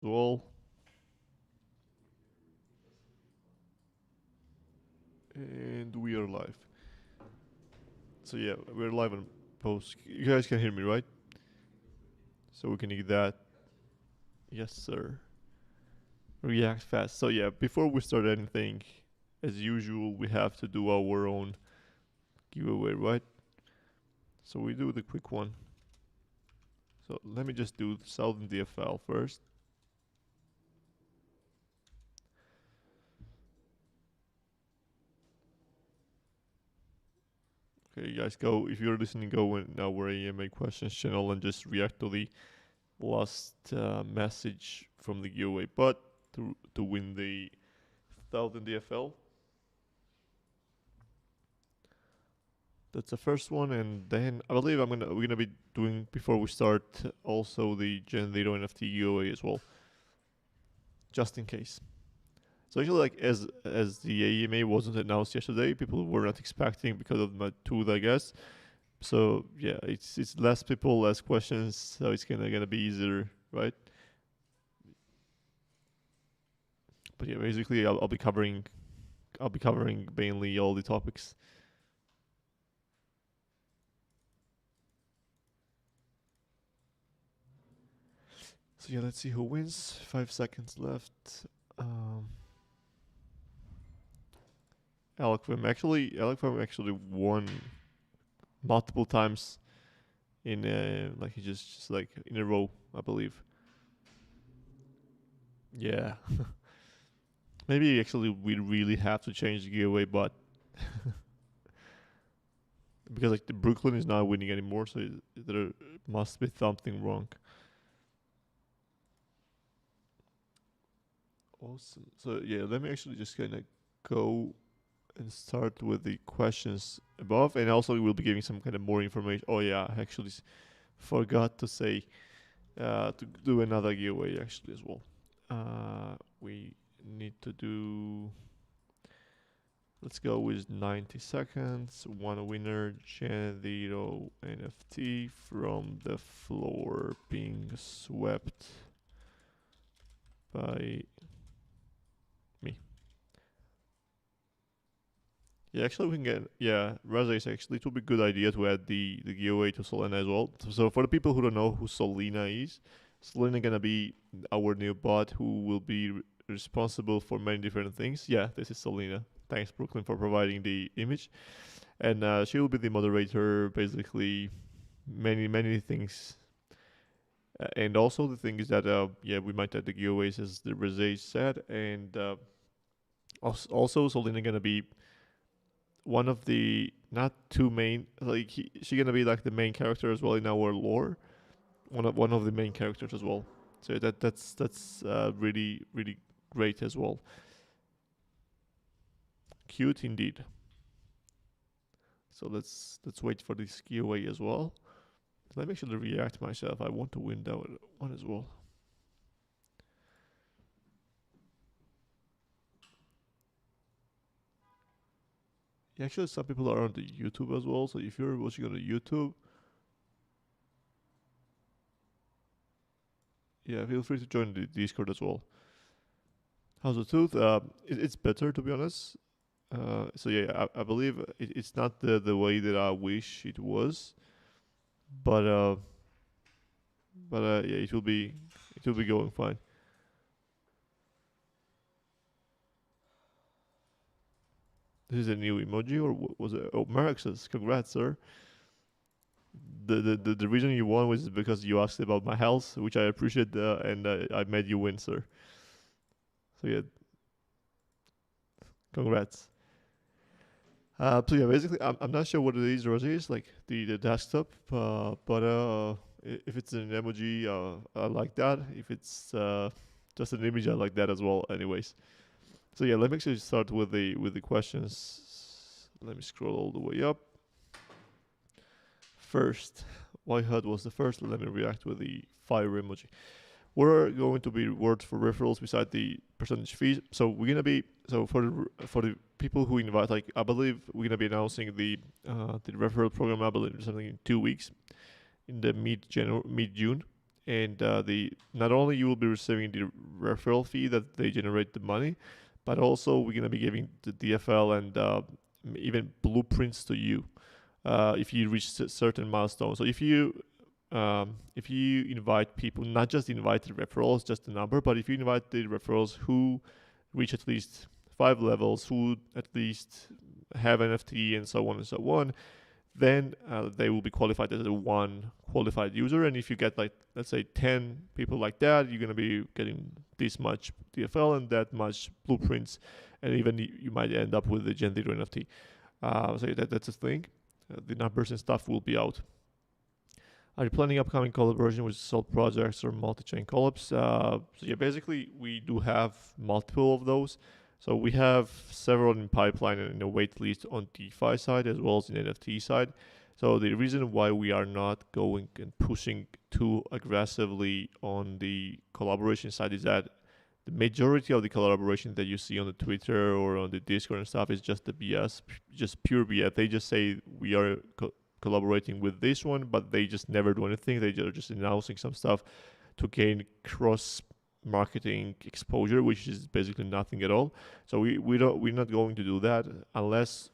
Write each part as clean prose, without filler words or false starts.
well. And we are live. So yeah, we're live on post. You guys can hear me, right? So we can get that. Yes, sir. React fast. So yeah, before we start anything, as usual, we have to do our own giveaway, right? So we do the quick one. So let me just do Southern DFL first. Okay, you guys, go. If you're listening, go in our AMA questions channel and just react to the last message from the giveaway. But to win the 1000 DFL, that's the first one, and then I believe we're gonna be doing, before we start, also the Gen Zero NFT giveaway as well, just in case. So actually, like as the AMA wasn't announced yesterday, people were not expecting because of my tooth, I guess. So yeah, it's less people, less questions, so it's gonna be easier, right? But yeah, basically I'll be covering mainly all the topics. So yeah, let's see who wins. 5 seconds left. Alec actually won multiple times in like he just like in a row, I believe. Yeah. Maybe actually we really have to change the giveaway, but because like the Brooklyn is not winning anymore, so there must be something wrong. Awesome. So yeah, let me actually just kind of go and start with the questions above, and also we'll be giving some kind of more information. Oh yeah, I actually forgot to say to do another giveaway actually as well. We need to do. Let's go with 90 seconds. One winner, Gen Zero NFT from the floor being swept by me. Yeah, actually we can get, yeah, Raza, actually it would be a good idea to add the giveaway to Solana as well. So for the people who don't know who Solana is gonna be our new bot who will be responsible for many different things. Yeah, this is Solana. Thanks, Brooklyn, for providing the image. And she will be the moderator, basically many things. And also the thing is that, yeah, we might add the giveaways as the Raza said. And also Solana gonna be one of the, not two main, like she gonna be like the main character as well in our lore. One of the main characters as well. So that's really great as well. Cute indeed. So let's wait for this giveaway as well. Let me actually react myself. I want to win that one as well. Yeah, actually, some people are on the YouTube as well. So if you're watching on the YouTube, yeah, feel free to join the Discord as well. How's the tooth? It's better, to be honest. So yeah, I believe it's not the way that I wish it was, but yeah, it will be going fine. This is a new emoji, or what was it? Oh, Marek says, "Congrats, sir." The reason you won was because you asked about my health, which I appreciate, and I made you win, sir. So yeah, congrats. So yeah, basically, I'm not sure what it is, Rosie. It's like the desktop, but if it's an emoji, I like that. If it's just an image, I like that as well. Anyways, so yeah, let me actually start with the questions. Let me scroll all the way up. First, White Hat was the first. Let me react with the fire emoji. We're going to be rewards for referrals beside the percentage fees. So we're gonna be, so for the people who invite, like I believe we're gonna be announcing the referral program. I believe something in 2 weeks, in the mid June, and the not only you will be receiving the referral fee that they generate the money, but also we're gonna be giving the DFL and even blueprints to you if you reach certain milestones. So if you invite people, not just invite the referrals, just the number, but if you invite the referrals who reach at least 5 levels, who at least have NFT and so on, then they will be qualified as a one qualified user. And if you get like, let's say 10 people like that, you're going to be getting this much DFL and that much blueprints. And even you might end up with the Gen 0 NFT. So that's a thing. The numbers and stuff will be out. Are you planning upcoming collaboration with sold projects or multi-chain collabs? So yeah, basically we do have multiple of those. So we have several in pipeline and in a wait list on DeFi side as well as in NFT side. So the reason why we are not going and pushing too aggressively on the collaboration side is that the majority of the collaboration that you see on the Twitter or on the Discord and stuff is just the BS, just pure BS. They just say we are collaborating with this one, but they just never do anything. They are just announcing some stuff to gain cross marketing exposure, which is basically nothing at all. So we're not going to do that unless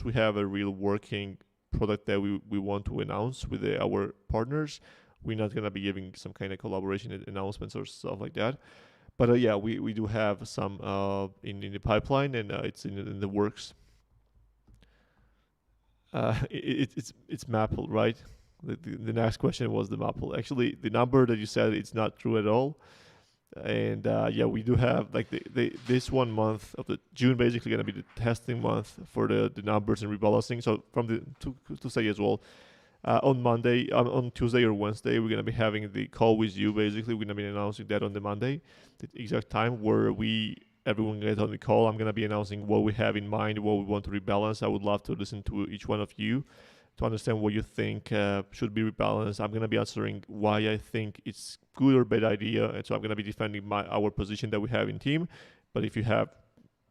we have a real working product that we want to announce with our partners. We're not gonna be giving some kind of collaboration announcements or stuff like that. But yeah, we do have some in the pipeline, and it's in the works. It's Maple, right? The next question was the Maple. Actually, the number that you said, it's not true at all. And yeah, we do have like this 1 month of the June basically going to be the testing month for the numbers and rebalancing. So from the to say as well, on Monday, on Tuesday or Wednesday, we're going to be having the call with you. Basically, we're going to be announcing that on the Monday, the exact time where everyone gets on the call. I'm going to be announcing what we have in mind, what we want to rebalance. I would love to listen to each one of you to understand what you think should be rebalanced. I'm going to be answering why I think it's good or bad idea. And so I'm going to be defending our position that we have in team. But if you have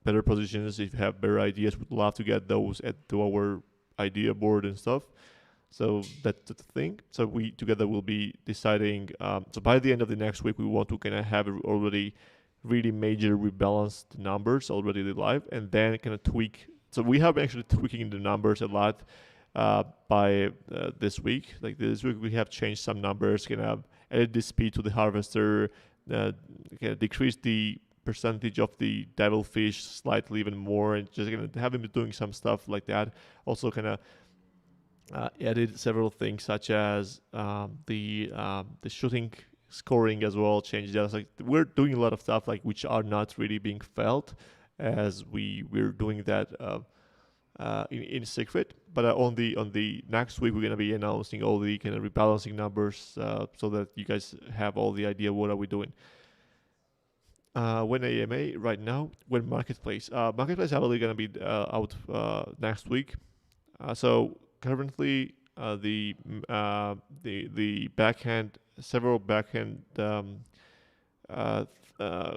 better positions, if you have better ideas, we'd love to get those to our idea board and stuff. So that's the thing. So we together will be deciding. So by the end of the next week, we want to kind of have already really major rebalanced numbers already live, and then kind of tweak. So we have actually tweaking the numbers a lot by this week. Like this week, we have changed some numbers, kind of added the speed to the harvester, decreased the percentage of the devilfish slightly even more, and just gonna have him doing some stuff like that. Also, kind of added several things such as the shooting scoring as well. Changed that. Like we're doing a lot of stuff like which are not really being felt as we're doing that in secret. But on the next week, we're gonna be announcing all the kind of rebalancing numbers so that you guys have all the idea what are we doing. When AMA right now, when marketplace, marketplace I believe gonna be out next week. So currently, the backhand, several backhand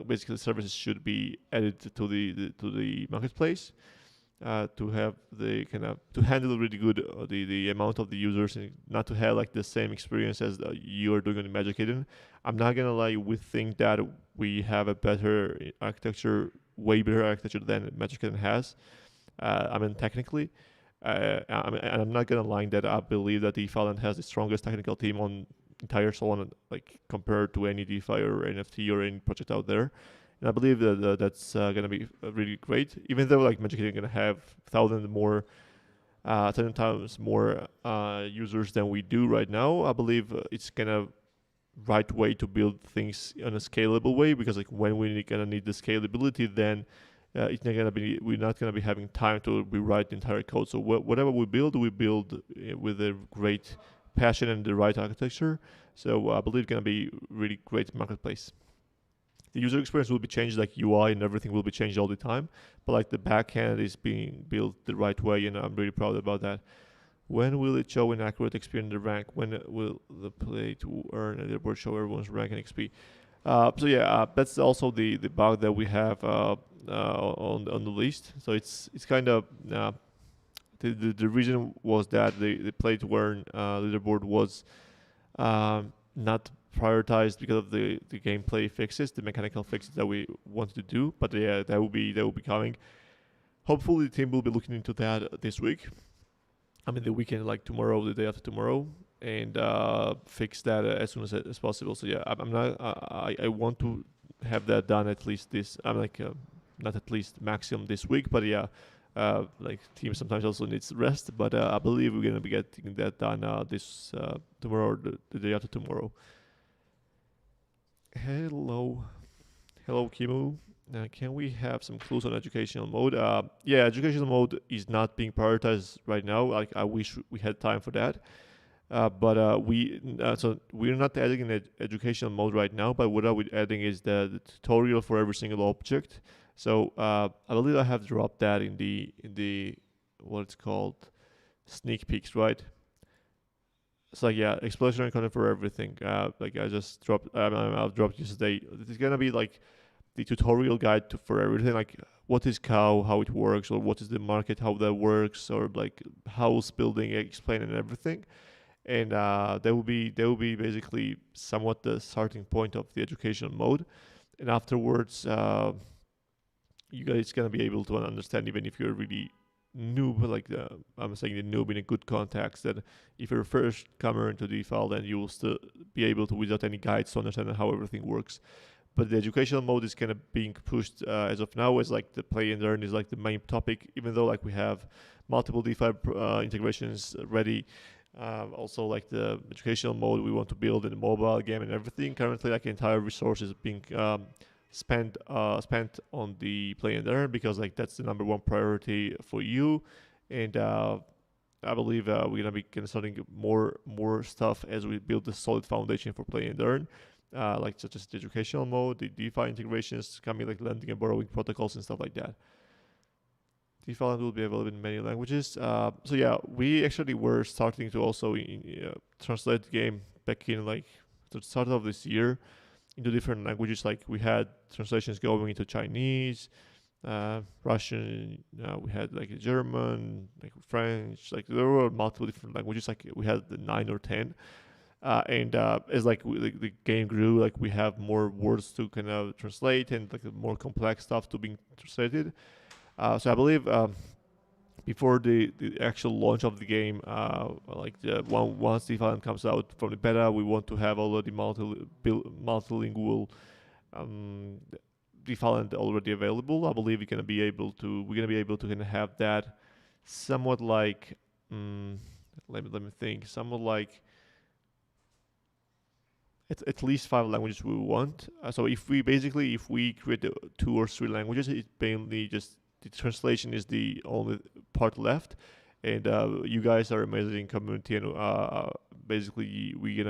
basically services should be added to the marketplace to have the kind of to handle really good the amount of the users and not to have like the same experience as you are doing on Magic Eden. I'm not gonna lie, we think that we have a better architecture, way better architecture than Magic Eden has. I mean technically. I'm not gonna lie that I believe that DeFi Land has the strongest technical team on entire Solana, like compared to any DeFi or NFT or any project out there. And I believe that that's gonna be really great. Even though like Magic is gonna have 10 times more users than we do right now, I believe it's kind of right way to build things in a scalable way, because like when we're gonna need the scalability, then it's not gonna be, we're not gonna be having time to rewrite the entire code. So whatever we build with a great passion and the right architecture. So I believe it's gonna be really great marketplace. The user experience will be changed, like UI and everything will be changed all the time. But like the backend is being built the right way, and I'm really proud about that. When will it show an accurate XP in the rank? When will the play to earn a leaderboard show everyone's rank and XP? So yeah, that's also the bug that we have on the list. So it's kind of the reason was that the play to earn leaderboard was not prioritized because of the gameplay fixes, the mechanical fixes that we wanted to do. But yeah, that will be coming. Hopefully, the team will be looking into that this week. I mean, the weekend, like tomorrow, the day after tomorrow, and fix that as soon as possible. So yeah, I'm not. I want to have that done at least this. I'm like not at least maximum this week, but yeah. Like team sometimes also needs rest, but I believe we're gonna be getting that done this tomorrow or the day after tomorrow. Hello, Kimu. Can we have some clues on educational mode? Yeah, educational mode is not being prioritized right now. Like I wish we had time for that. But we're not adding an educational mode right now. But what are we adding is the tutorial for every single object. So I believe I have dropped that in the what it's called sneak peeks, right? It's like yeah, explosionary content for everything. Like I just dropped. I've dropped yesterday. It's gonna be like the tutorial guide for everything. Like what is cow, how it works, or what is the market, how that works, or like house building, explain and everything. And that will be basically somewhat the starting point of the educational mode. And afterwards. You guys gonna be able to understand even if you're really noob, like I'm saying the noob in a good context, that if you're a first comer into DeFi, then you will still be able to, without any guides, to understand how everything works. But the educational mode is kind of being pushed as of now as like the play and learn is like the main topic, even though like we have multiple DeFi integrations ready. Also like the educational mode we want to build in the mobile game and everything. Currently like entire resources being spent on the play and learn, because like that's the number one priority for you. And I believe we're gonna be starting more stuff as we build a solid foundation for play and learn, like such as the educational mode, the DeFi integrations coming, like lending and borrowing protocols and stuff like that. DeFi will be available in many languages. So yeah, we actually were starting to also translate the game back in like the start of this year into different languages. Like we had translations going into Chinese, Russian, we had like German, like French, like there were multiple different languages. Like we had the 9 or 10. And as like the game grew, like we have more words to kind of translate and like more complex stuff to being translated. So I believe before the actual launch of the game, like once the file comes out from the beta, we want to have already multilingual default already available. I believe we're gonna be able to kind of have that somewhat like let me think, somewhat like at least 5 languages we want. So if we create 2 or 3 languages, it mainly just the translation is the only part left. And you guys are amazing community, and basically you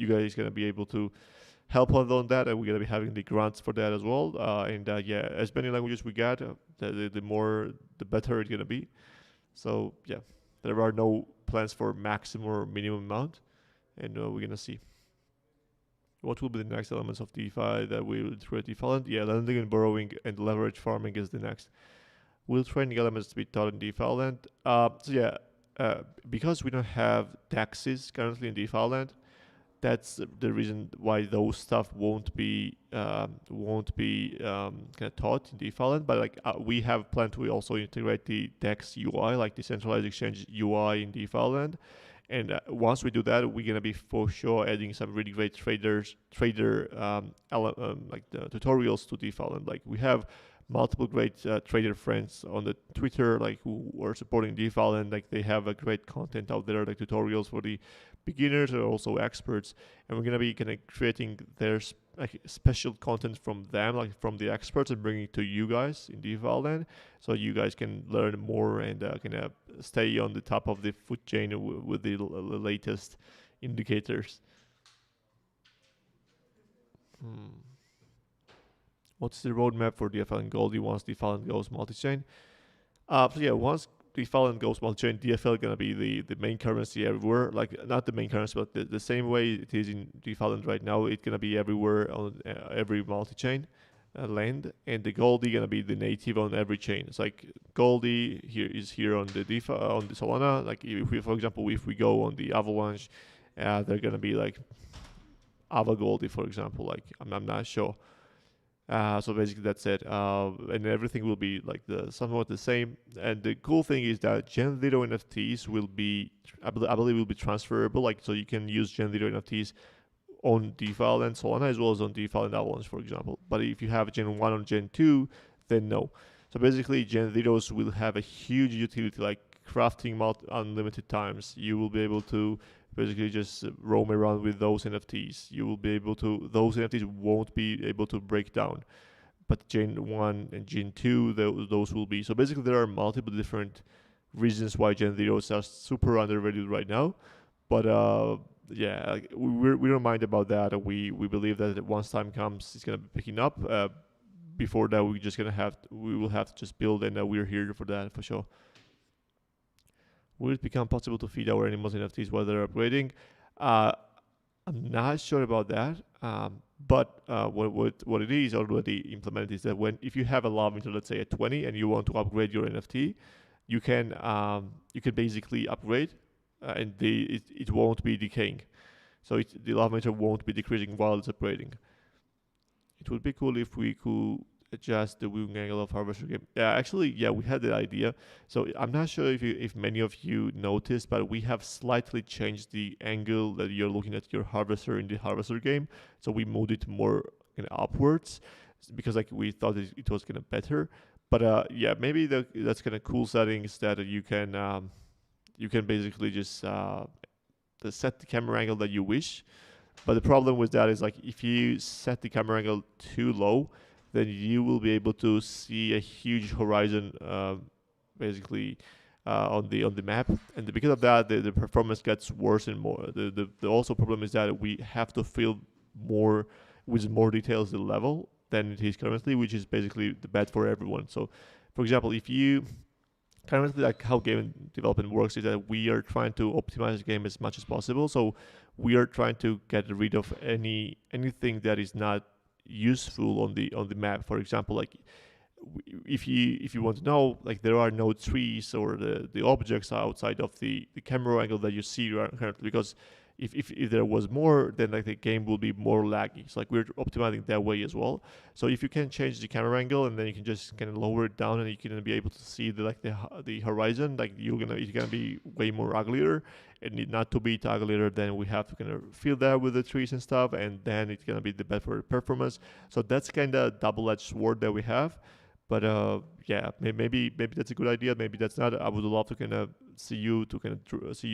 guys gonna be able to help us on that, and we're gonna be having the grants for that as well. And yeah, as many languages we get, the better it's gonna be. So yeah, there are no plans for maximum or minimum amount, and we're gonna see. What will be the next elements of DeFi that we will create DeFi? Yeah, lending and borrowing and leverage farming is the next. Will training elements be taught in DeFi land? So yeah, because we don't have taxes currently in DeFi land, that's the reason why those stuff won't be kind of taught in DeFi land. But like we have planned to also integrate the DEX UI, like the centralized exchange UI in DeFi land. And once we do that, we're gonna be for sure adding some really great trader like the tutorials to DeFi land. Like we have multiple great trader friends on the Twitter, like who are supporting DeFi, and like they have a great content out there, like tutorials for the beginners and also experts. And we're gonna be kind of creating their like special content from them, like from the experts, and bringing it to you guys in DeFi land, so you guys can learn more and kind of stay on the top of the food chain with the latest indicators. What's the roadmap for DeFi and Goldie once DeFi goes multi-chain? So yeah, once DeFi goes multi-chain, DFL gonna be the main currency everywhere. Like not the main currency, but the same way it is in DeFi right now. It's gonna be everywhere on every multi-chain land, and the Goldie gonna be the native on every chain. It's like Goldie here on the DeFi on the Solana. Like if we, for example, if we go on the Avalanche, they're gonna be like Ava for example. Like I'm not sure. So basically that's it. And everything will be like somewhat the same. And the cool thing is that Gen 0 NFTs will be, I believe will be transferable. Like, so you can use Gen 0 NFTs on DeFi and Solana as well as on DeFi and Avalanche, for example. But if you have Gen 1 or Gen 2, then no. So basically Gen 0s will have a huge utility, like crafting unlimited times. You will be able to basically just roam around with those NFTs. You will be able to, those NFTs won't be able to break down. But Gen 1 and Gen 2, those will be. So basically there are multiple different reasons why Gen 0s are super underrated right now. But yeah, we don't mind about that. We believe that once time comes, it's gonna be picking up. Before that, we will have to just build, and we're here for that for sure. Will it become possible to feed our animals NFTs while they're upgrading? I'm not sure about that. But what it is already implemented is that if you have a lava meter, let's say at 20, and you want to upgrade your NFT, you can basically upgrade, and it won't be decaying. So the lava meter won't be decreasing while it's upgrading. It would be cool if we could adjust the viewing angle of harvester game. Yeah, actually, yeah, we had that idea. So I'm not sure if many of you noticed, but we have slightly changed the angle that you're looking at your harvester in the harvester game. So we moved it more upwards because like we thought it was kind of better. But yeah, maybe that's kind of cool settings that you can basically just set the camera angle that you wish. But the problem with that is like if you set the camera angle too low, then you will be able to see a huge horizon basically on the map, and because of that, the performance gets worse and more. The also problem is that we have to fill more with more details the level than it is currently, which is basically the bad for everyone. So, for example, if you currently, like how game development works is that we are trying to optimize the game as much as possible. So we are trying to get rid of anything that is not useful on the map. For example, like if you want to know, like there are no trees or the objects outside of the camera angle that you see currently, because if there was more, then like the game will be more laggy. So like we're optimizing that way as well. So if you can change the camera angle and then you can just kind of lower it down and you can be able to see the horizon, like it's gonna be way more uglier. It need not to be uglier, then we have to kind of fill that with the trees and stuff, and then it's gonna be the better performance. So that's kind of double-edged sword that we have. But yeah, maybe that's a good idea. Maybe that's not. I would love to kind of see you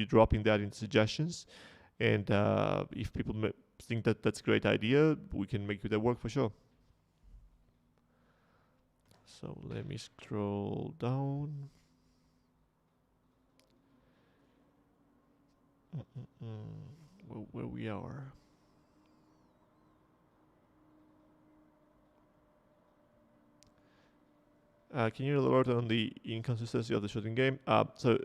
dropping that in suggestions. And if people think that that's a great idea, we can make that work for sure. So let me scroll down. Where we are. Can you elaborate on the inconsistency of the shooting game? So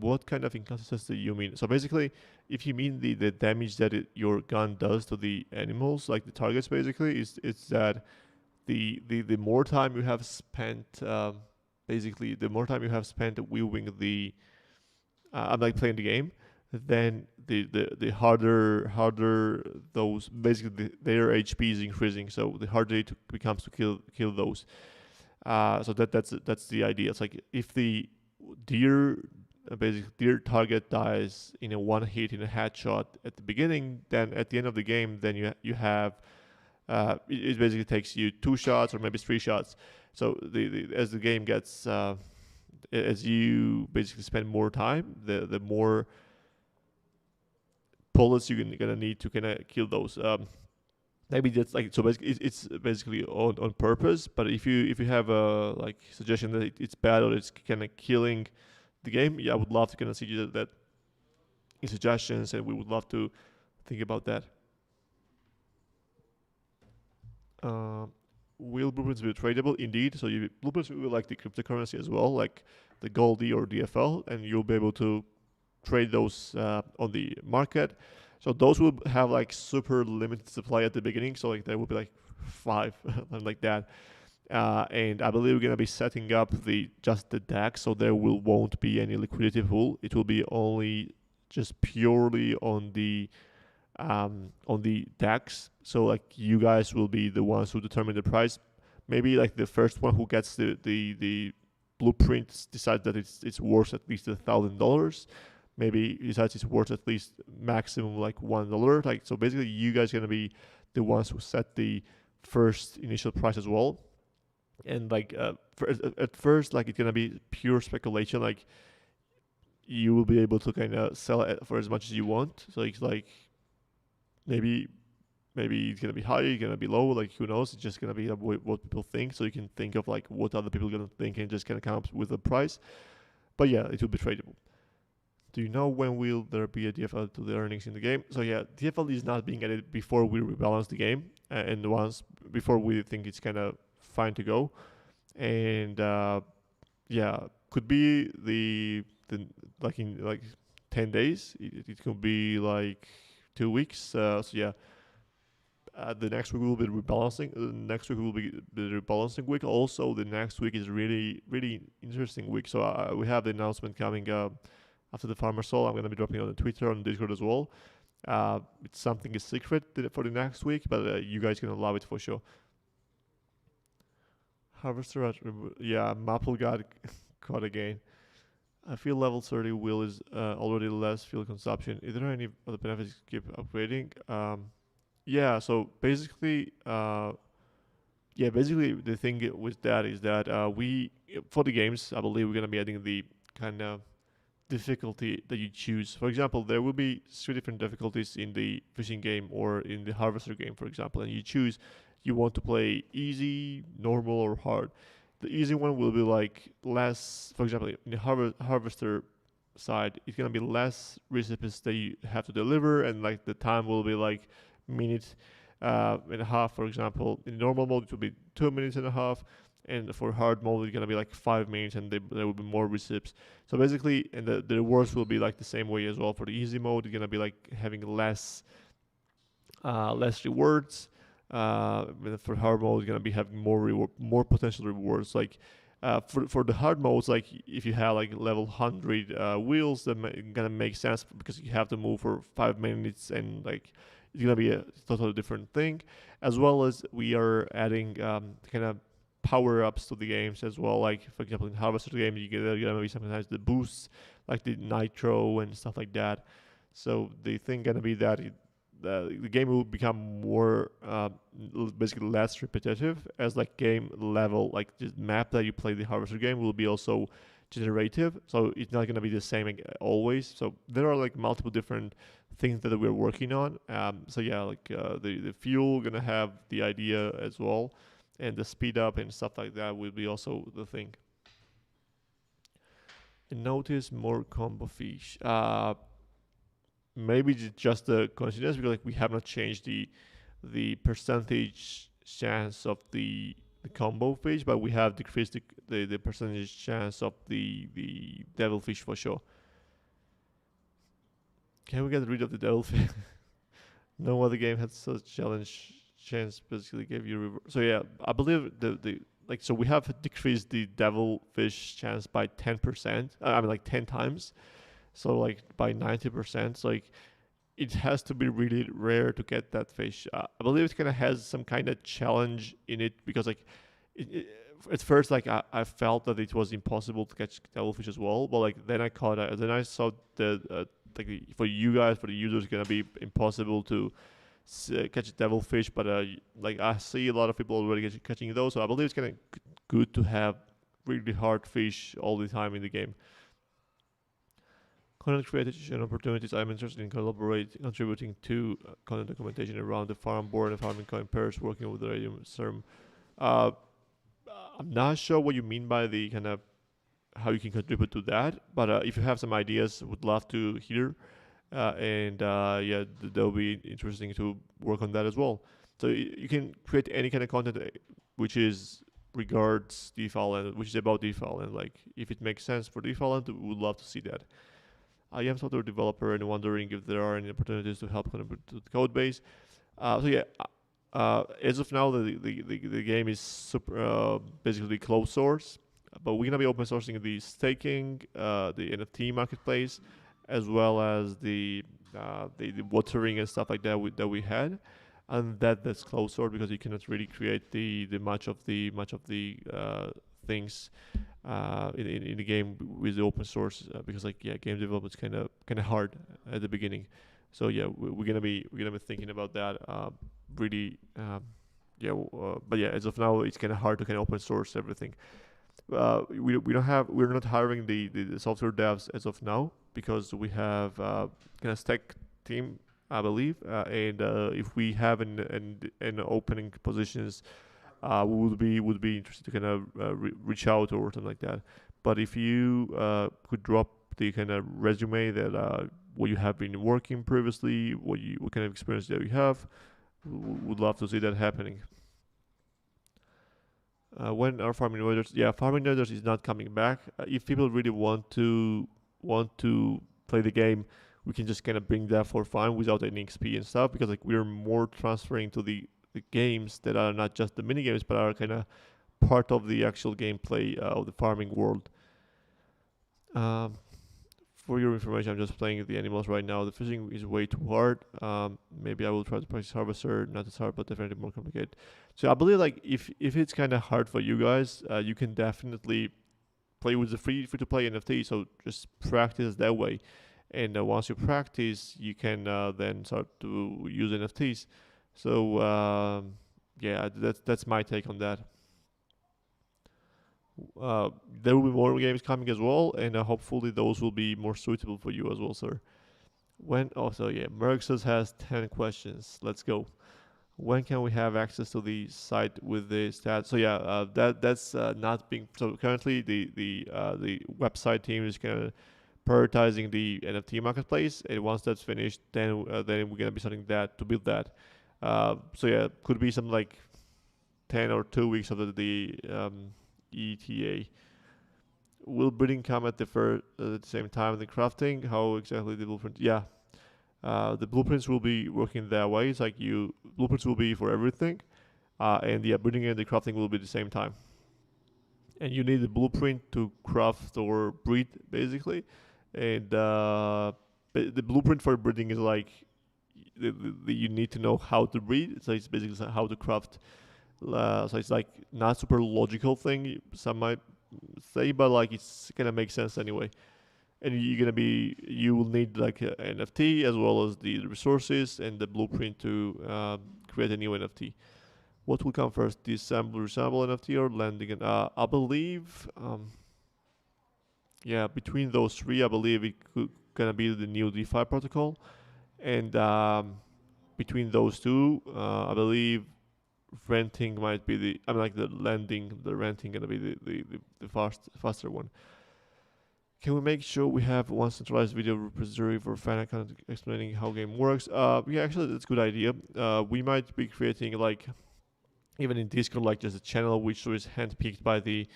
what kind of inconsistency you mean? So basically, if you mean the damage that your gun does to the animals, like the targets, basically, it's that the more time you have spent, basically, the more time you have spent viewing I'm like playing the game, then the harder those, basically their HP is increasing, so the harder it becomes to kill those. So that's the idea. It's like if the deer target dies in a one hit in a headshot at the beginning, then at the end of the game, then you have it basically takes you 2 shots or maybe 3 shots. So as the game gets as you basically spend more time, the more bullets you're gonna need to kind of kill those. Maybe that's like, so basically it's basically on purpose. But if you have a like suggestion that it's bad or it's kind of killing the game, yeah, I would love to kind of see that in suggestions, and we would love to think about that. Will blueprints be tradable? Indeed. So blueprints will like the cryptocurrency as well, like the Goldie or DFL, and you'll be able to trade those on the market. So those will have like super limited supply at the beginning. So like there will be like 5 like that. And I believe we're gonna be setting up just the DAX, so there won't be any liquidity pool. It will be only just purely on the on the DAX. So like you guys will be the ones who determine the price. Maybe like the first one who gets the blueprint decides that it's worth at least $1,000. Maybe decides it's worth at least maximum like $1. Like, so basically you guys are gonna be the ones who set the first initial price as well. And like at first, like it's gonna be pure speculation. Like you will be able to kind of sell it for as much as you want. So it's like maybe it's gonna be high, it's gonna be low. Like who knows? It's just gonna be what people think. So you can think of like what other people are gonna think and just kind of come up with a price. But yeah, it will be tradable. Do you know when will there be a DFL to the earnings in the game? So yeah, DFL is not being added before we rebalance the game, and once before we think it's kind of fine to go, and yeah, could be the like in like 10 days. It could be like 2 weeks. So yeah. The next week will be rebalancing. Next week will be the rebalancing week. Also, the next week is really interesting week. So we have the announcement coming after the Farmer Soul. I'm going to be dropping it on Twitter, on Discord as well. It's something is secret for the next week, but you guys are going to love it for sure. Harvester, yeah, Maple got caught again. I feel level 30 wheel is already less fuel consumption. Is there any other benefits to keep upgrading? Yeah, so basically, basically the thing with that is that we, for the games, I believe we're going to be adding the kind of difficulty that you choose. For example, there will be 3 different difficulties in the fishing game or in the harvester game, for example, and you choose you want to play easy, normal, or hard. The easy one will be like less, for example, in the harvester side, it's going to be less recipes that you have to deliver, and like the time will be like minute and a half, for example. In normal mode, it will be 2 minutes and a half, and for hard mode, it's gonna be like 5 minutes, and there will be more receipts. So basically, and the rewards will be like the same way as well. For the easy mode, it's gonna be like having less rewards. For hard mode, it's gonna be having more potential rewards. Like for the hard modes, like if you have like level 100 wheels, that gonna make sense because you have to move for 5 minutes, and like it's gonna be a totally different thing. As well as we are adding kind of power-ups to the games as well. Like for example, in Harvester game, you get gonna be sometimes the boosts, like the nitro and stuff like that. So the thing gonna be that the game will become more basically less repetitive, as like game level, like the map that you play the Harvester game will be also generative, so it's not going to be the same always. So there are like multiple different things that we're working on. So yeah, like the fuel gonna have the idea as well, and the speed up and stuff like that will be also the thing. And notice more combo fish. Maybe just a coincidence, because like we have not changed the percentage chance of the combo fish, but we have decreased the percentage chance of the devilfish for sure. Can we get rid of the devilfish? No other game had such challenge chance. Basically gave you so yeah, I believe the like, so we have decreased the devilfish chance by 10%. I mean like 10 times. So like by 90%. So like it has to be really rare to get that fish. I believe it kind of has some kind of challenge in it, because like at first, like I felt that it was impossible to catch devilfish as well, but like then I saw that like for you guys, for the users, it's gonna be impossible to catch devilfish. But like I see a lot of people already catching those, so I believe it's kind of good to have really hard fish all the time in the game. Content creation opportunities. I'm interested in contributing to content documentation around the farm board and farming coin pairs, working with the radio serm. I'm not sure what you mean by the kind of how you can contribute to that, but if you have some ideas, would love to hear. Yeah, that will be interesting to work on that as well. So you can create any kind of content which is regards DeFi, which is about DeFi, and like if it makes sense for DeFi, we would love to see that. I am software developer and wondering if there are any opportunities to help contribute to the code base. So yeah, as of now, the game is super basically closed source, but we're gonna be open sourcing the staking, the NFT marketplace, as well as the the watering and stuff like that we had, and that's closed source because you cannot really create the much of the things in the game with the open source because game development is kind of hard at the beginning. So yeah, we're gonna be thinking about that really. But yeah, as of now, it's kind of hard to kind of open source everything. We're not hiring the software devs as of now because we have kind of tech team, I believe, and if we have an opening positions, we would be interested to kind of reach out or something like that. But if you could drop the kind of resume that what you have been working previously, what kind of experience that you have, would love to see that happening. When are farming invaders? Yeah, farming invaders is not coming back. If people really want to play the game, we can just kind of bring that for fun without any XP and stuff because we're more transferring to the games that are not just the mini games but are kind of part of the actual gameplay of the farming world. For your information, I'm just playing with the animals right now. The fishing is way too hard. Maybe I will try to practice harvester. Not as hard, but definitely more complicated. So I believe if it's kind of hard for you guys, you can definitely play with the free to play NFT. So just practice that way, and once you practice, you can then start to use NFTs. So yeah, that's my take on that. There will be more games coming as well, and hopefully those will be more suitable for you as well, sir. When also, yeah, Merxus has 10 questions. Let's go. When can we have access to the site with the stats? So yeah, that's not being so currently the website team is kind of prioritizing the NFT marketplace, and once that's finished, then we're gonna be starting that to build that. So yeah, could be some 10 or 2 weeks of the ETA. Will breeding come at the same time in the crafting? How exactly the blueprint? Yeah, the blueprints will be working that way. It's blueprints will be for everything, and the breeding and the crafting will be the same time. And you need the blueprint to craft or breed basically, and the blueprint for breeding is you need to know how to breed. So it's basically how to craft. So it's not super logical thing some might say, but it's gonna make sense anyway. And you will need an NFT as well as the resources and the blueprint to create a new NFT. What will come first, the resample NFT or landing? And I believe, yeah, between those three, I believe it gonna be the new DeFi protocol, and between those two, I believe renting might be the renting gonna be the faster one. Can we make sure we have one centralized video repository for fan account explaining how game works? Yeah, actually that's a good idea. We might be creating even in Discord just a channel which is handpicked by the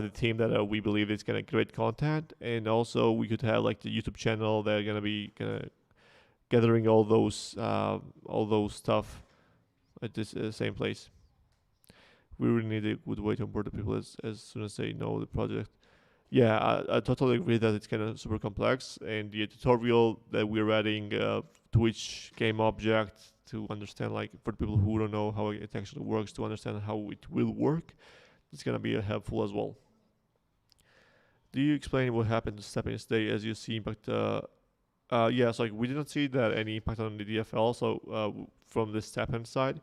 team that we believe is gonna create content, and also we could have the YouTube channel that are gonna be gathering all those stuff at this same place. We really need a good way to onboard the people as soon as they know the project. Yeah, I totally agree that it's kind of super complex, and the tutorial that we're adding to each game object to understand, for the people who don't know how it actually works, to understand how it will work, it's gonna be helpful as well. Do you explain what happened to stepping today as you see impact? Yes, we didn't see that any impact on the DFL. So from the Stepan side,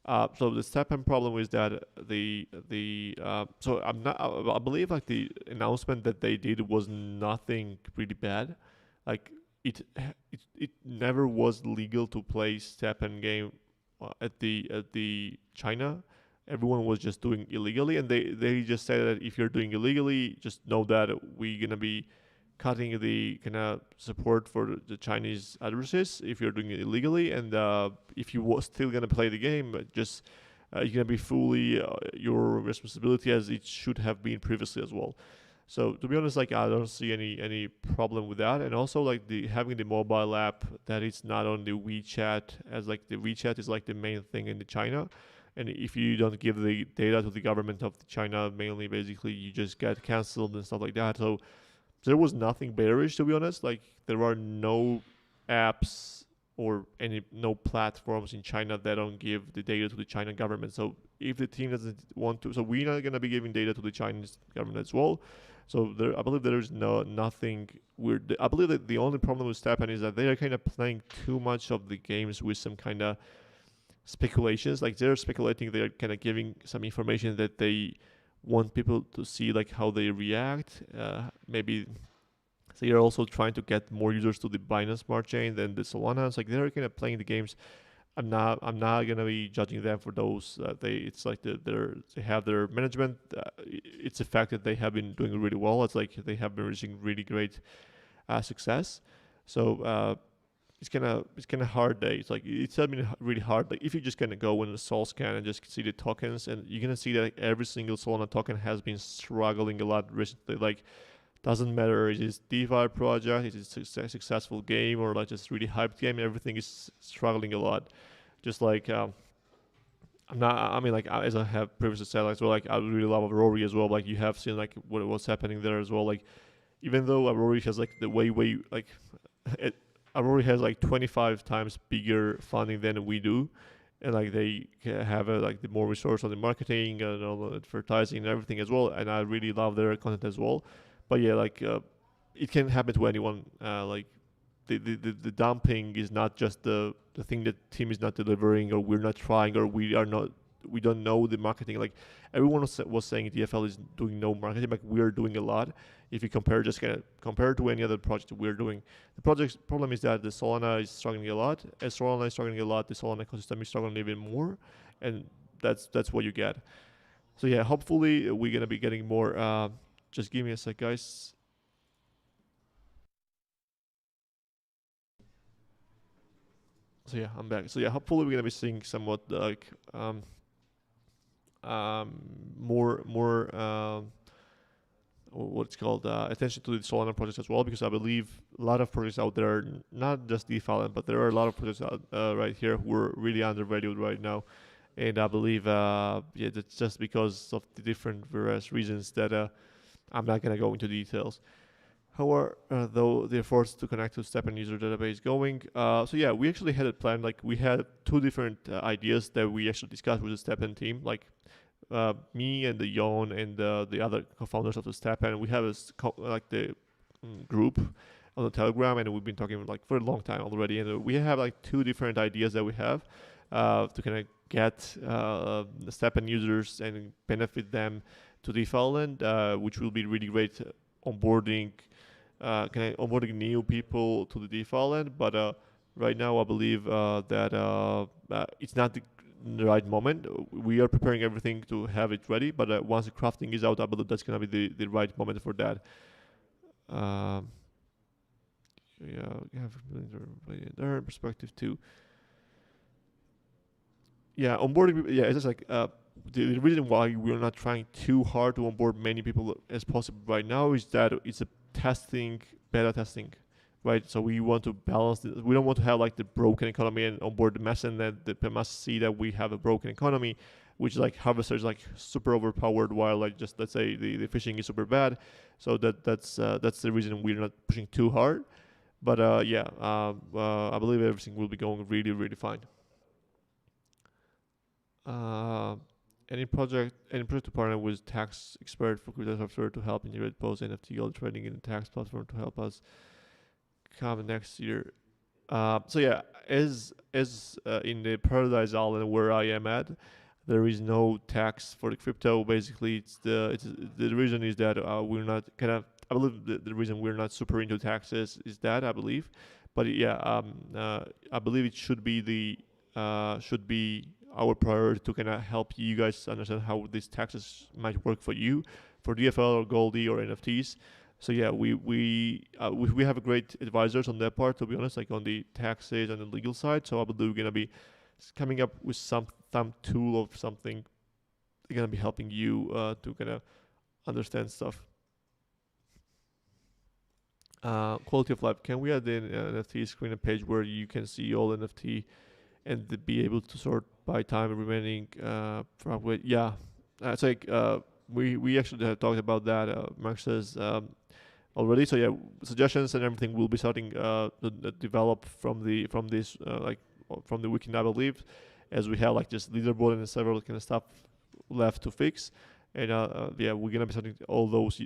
so the Stepan problem is that so I believe the announcement that they did was nothing really bad. It never was legal to play Stepan game at the China. Everyone was just doing illegally, and they just said that if you're doing illegally, just know that we're gonna be cutting the kind of support for the Chinese addresses if you're doing it illegally, and if you were still gonna play the game, just you're gonna be fully your responsibility as it should have been previously as well. So to be honest, I don't see any problem with that, and also having the mobile app that it's not on the WeChat, as the WeChat is the main thing in the China. And if you don't give the data to the government of China, mainly basically you just get cancelled and stuff like that. So there was nothing bearish, to be honest. There are no apps or no platforms in China that don't give the data to the China government. So if the team doesn't want to, so we're not gonna be giving data to the Chinese government as well. So I believe there's nothing weird. I believe that the only problem with Stepan is that they are kind of playing too much of the games with some kind of speculations. Like they're speculating, they're kind of giving some information that they want people to see, like how they react. Maybe they are also trying to get more users to the Binance Smart Chain than the Solana. It's like they're kind of playing the games. I'm not gonna be judging them for those. It's like they have their management. It's a fact that they have been doing really well. It's like they have been reaching really great success. So it's kind of hard. It's like it's been really hard. Like if you just gonna go in the Sol scan and just see the tokens, and you're gonna see that every single Solana token has been struggling a lot recently. Like doesn't matter, is it DeFi project, is it a successful game, or like just really hyped game, everything is struggling a lot. Just like as I have previously said, like, so like I really love Aurora as well. Like you have seen like what's happening there as well. Like even though Aurora has like the way like Aurora has like 25 times bigger funding than we do, and like they have like the more resource on the marketing and all the advertising and everything as well. And I really love their content as well. But yeah, like it can happen to anyone. Like the dumping is not just the thing that team is not delivering, or we're not trying, or we don't know the marketing. Like everyone was saying DFL is doing no marketing, like we're doing a lot. If you compare to any other project we're doing, the project's problem is that the Solana is struggling a lot. As Solana is struggling a lot, the Solana ecosystem is struggling even more, and that's what you get. So yeah, hopefully we're gonna be getting more. Just give me a sec, guys. So yeah, I'm back. So yeah, hopefully we're gonna be seeing somewhat like more what's called attention to the Solana projects as well, because I believe a lot of projects out there, not just DeFi, but there are a lot of projects out right here who are really undervalued right now. And I believe that's just because of the different various reasons that I'm not gonna go into details. However, though they're forced to connect to Stepan user database going. So yeah, we actually had it planned. Like we had two different ideas that we actually discussed with the Stepan team. Like me and the Yon and the other co-founders of the Stepan. We have the group on the Telegram, and we've been talking like for a long time already. And we have like two different ideas that we have to kind of get the Stepan users and benefit them to DeFi Island, which will be really great onboarding new people to the DeFi Island. But right now, I believe that it's not the right moment. We are preparing everything to have it ready, but once the crafting is out, I believe that's gonna be the right moment for that. Yeah, we have their perspective too. Yeah, onboarding. Yeah, it's just like the reason why we're not trying too hard to onboard many people as possible right now is that it's a beta testing, right? So we want to balance we don't want to have like the broken economy and onboard the mass, and then the mass see that we have a broken economy, which like Harvester is like super overpowered, while like just let's say the fishing is super bad. So that's the reason we're not pushing too hard. But I believe everything will be going really, really fine. Any project to partner with tax expert for crypto software to help integrate post NFT gold trading in the tax platform to help us come next year. So yeah, as in the Paradise Island where I am at, there is no tax for the crypto. Basically, it's the reason is that we're not kind of. I believe the reason we're not super into taxes is that I believe, but yeah, I believe it should be our priority to kind of help you guys understand how these taxes might work for you, for DFL or Goldie or NFTs. So yeah, we have a great advisors on that part, to be honest, like on the taxes and the legal side. So I believe we're gonna be coming up with some tool or something. They're gonna be helping you to kind of understand stuff. Quality of life. Can we add an NFT screen a page where you can see all NFT and be able to sort by time remaining from what? Yeah, it's like we actually had talked about that. Mark says already. So yeah, suggestions and everything will be starting to develop from this from the weekend, I believe, as we have like just leaderboard and several kind of stuff left to fix. And yeah, we're gonna be starting all those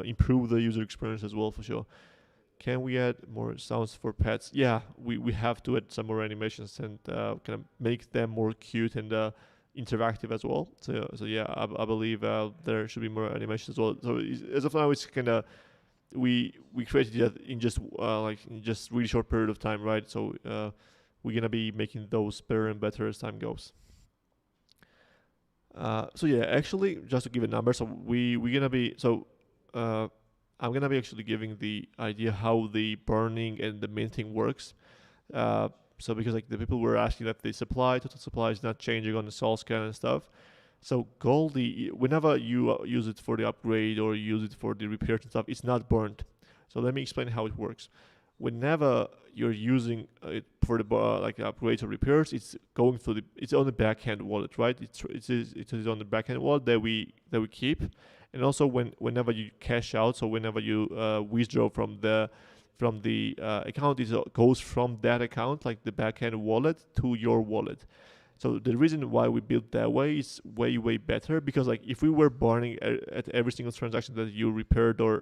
improve the user experience as well for sure. Can we add more sounds for pets? Yeah, we have to add some more animations and kind of make them more cute and interactive as well. So yeah, I believe there should be more animations as well. So as of now, it's kind of we created that in just really short period of time, right? So we're gonna be making those better and better as time goes. So yeah, actually, just to give a number, so we're gonna be I'm gonna be actually giving the idea how the burning and the minting works. Uh, so because like the people were asking that the total supply is not changing on the sol scan and stuff. So Goldie, whenever you use it for the upgrade or use it for the repairs and stuff, it's not burnt. So let me explain how it works. Whenever you're using it for the upgrades or repairs, it's going through it's on the backhand wallet, right? It is on the backhand wallet that we keep, and also whenever you cash out, so whenever you withdraw from the account, it goes from that account, like the backhand wallet, to your wallet. So the reason why we built that way is way better, because like if we were burning at every single transaction that you repaired or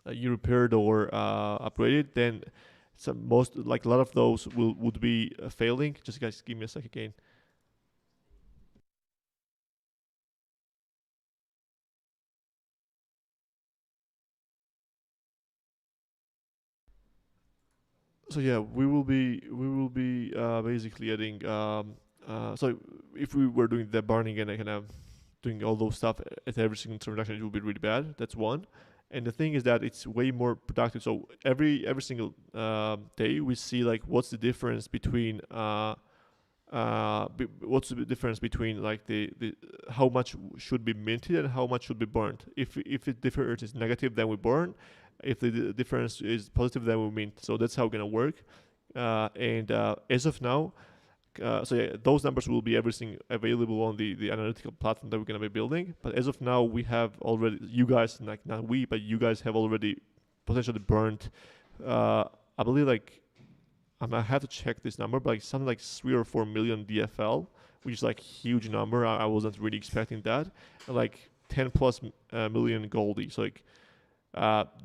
upgraded, then a lot of those would be failing. Just guys, give me a sec again. So yeah, we will be basically adding so if we were doing the burning and kind of doing all those stuff at every single transaction, it would be really bad. That's one. And the thing is that it's way more productive. So every single day we see like what's the difference between like the how much should be minted and how much should be burned. If the difference is negative, then we burn. If the difference is positive, then we mint. So that's how it's gonna work. And as of now, so yeah, those numbers will be everything available on the analytical platform that we're gonna be building. But as of now, we have already, you guys, like not we, but you guys have already potentially burned. I believe like I have to check this number, but like something like 3 or 4 million DFL, which is like huge number. I wasn't really expecting that. And like 10 plus million Goldie. So like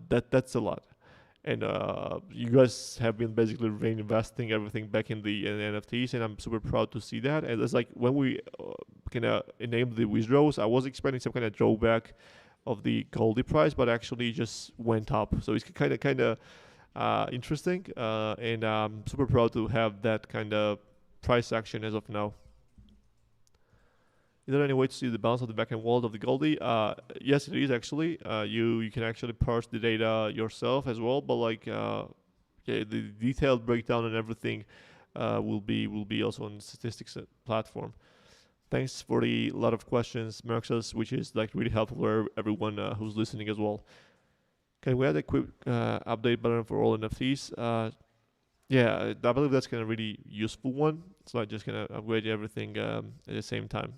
that's a lot. And you guys have been basically reinvesting everything back in the NFTs, and I'm super proud to see that. And it's like when we kind of enabled the withdrawals, I was expecting some kind of drawback of the Goldie price, but actually just went up. So it's kind of interesting, and I'm super proud to have that kind of price action as of now. Is there any way to see the balance of the backend wallet of the Goldie? Yes, it is actually. You can actually parse the data yourself as well, but like yeah, the detailed breakdown and everything will be also on the statistics platform. Thanks for the lot of questions, Marcus, which is like really helpful for everyone who's listening as well. Can we add a quick update button for all NFTs? Yeah, I believe that's kind of really useful one. It's not just gonna upgrade everything at the same time.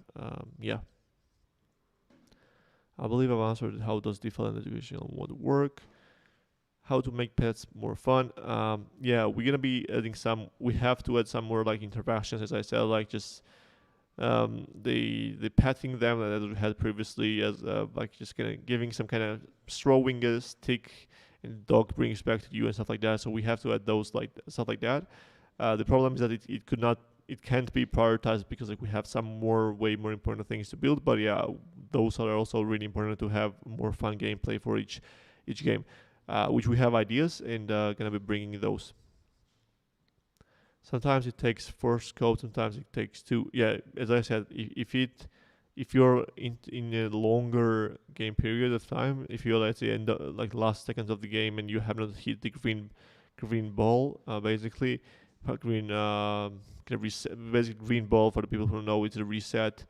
Yeah, I believe I've answered how does DeFi and educational mode work. How to make pets more fun. Yeah, we're gonna be adding some. We have to add some more like interactions, as I said, like just the petting them that we had previously, as like just kind of giving some kind of throwing a stick and dog brings back to you and stuff like that. So we have to add those like stuff like that. The problem is that it can't be prioritized because like we have some way more important things to build. But yeah, those are also really important to have more fun gameplay for each game, which we have ideas and gonna be bringing those. Sometimes it takes first code, sometimes it takes two. Yeah, as I said, if you're in a longer game period of time, if you're at the end like last seconds of the game and you have not hit the green ball, basically green basic green ball, for the people who know, it's a reset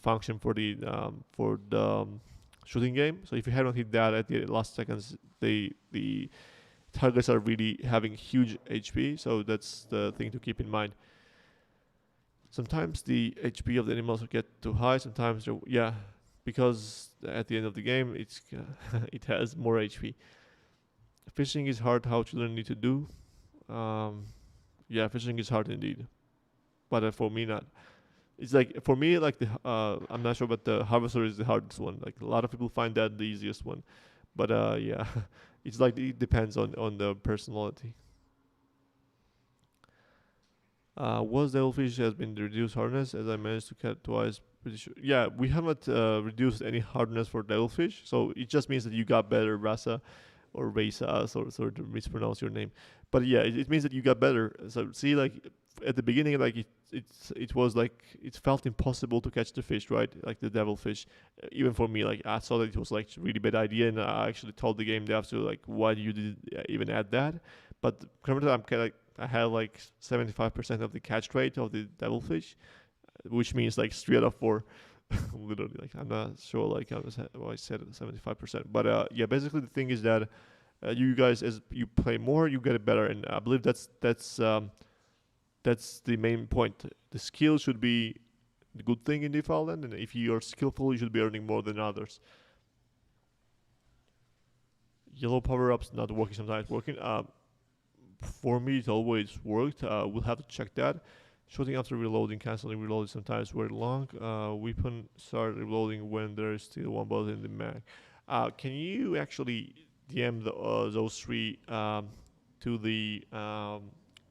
function for the shooting game. So if you haven't hit that at the last seconds, the targets are really having huge HP. So that's the thing to keep in mind. Sometimes the HP of the animals will get too high. Sometimes, yeah, because at the end of the game, it has more HP. Fishing is hard. How children need to do. Yeah, fishing is hard indeed, but for me not. It's like for me like I'm not sure, but the harvester is the hardest one. Like a lot of people find that the easiest one, but yeah, it's like it depends on the personality. Was Devilfish has been reduced hardness as I managed to catch twice. Pretty sure. Yeah, we haven't reduced any hardness for Devilfish, so it just means that you got better, Rasa or Rasa, sorry to mispronounce your name, but yeah, it means that you got better. So see, like at the beginning, like it was like it felt impossible to catch the fish, right? Like the devilfish. Even for me, like I saw that it was like really bad idea, and I actually told the game dev to like, why do you did even add that? But currently, I'm kind of I have like 75% of the catch rate of the devilfish, which means like 3 out of 4. Literally, like I'm not sure like I said 75%, but yeah, basically the thing is that you guys, as you play more, you get it better, and I believe that's the main point. The skill should be the good thing in DeFi land, and if you are skillful, you should be earning more than others. Yellow power ups not working, sometimes working. For me, it always worked. We'll have to check that. Shooting after reloading, canceling reloading sometimes very long. Weapon start reloading when there is still one bullet in the mag. Can you actually DM those three to the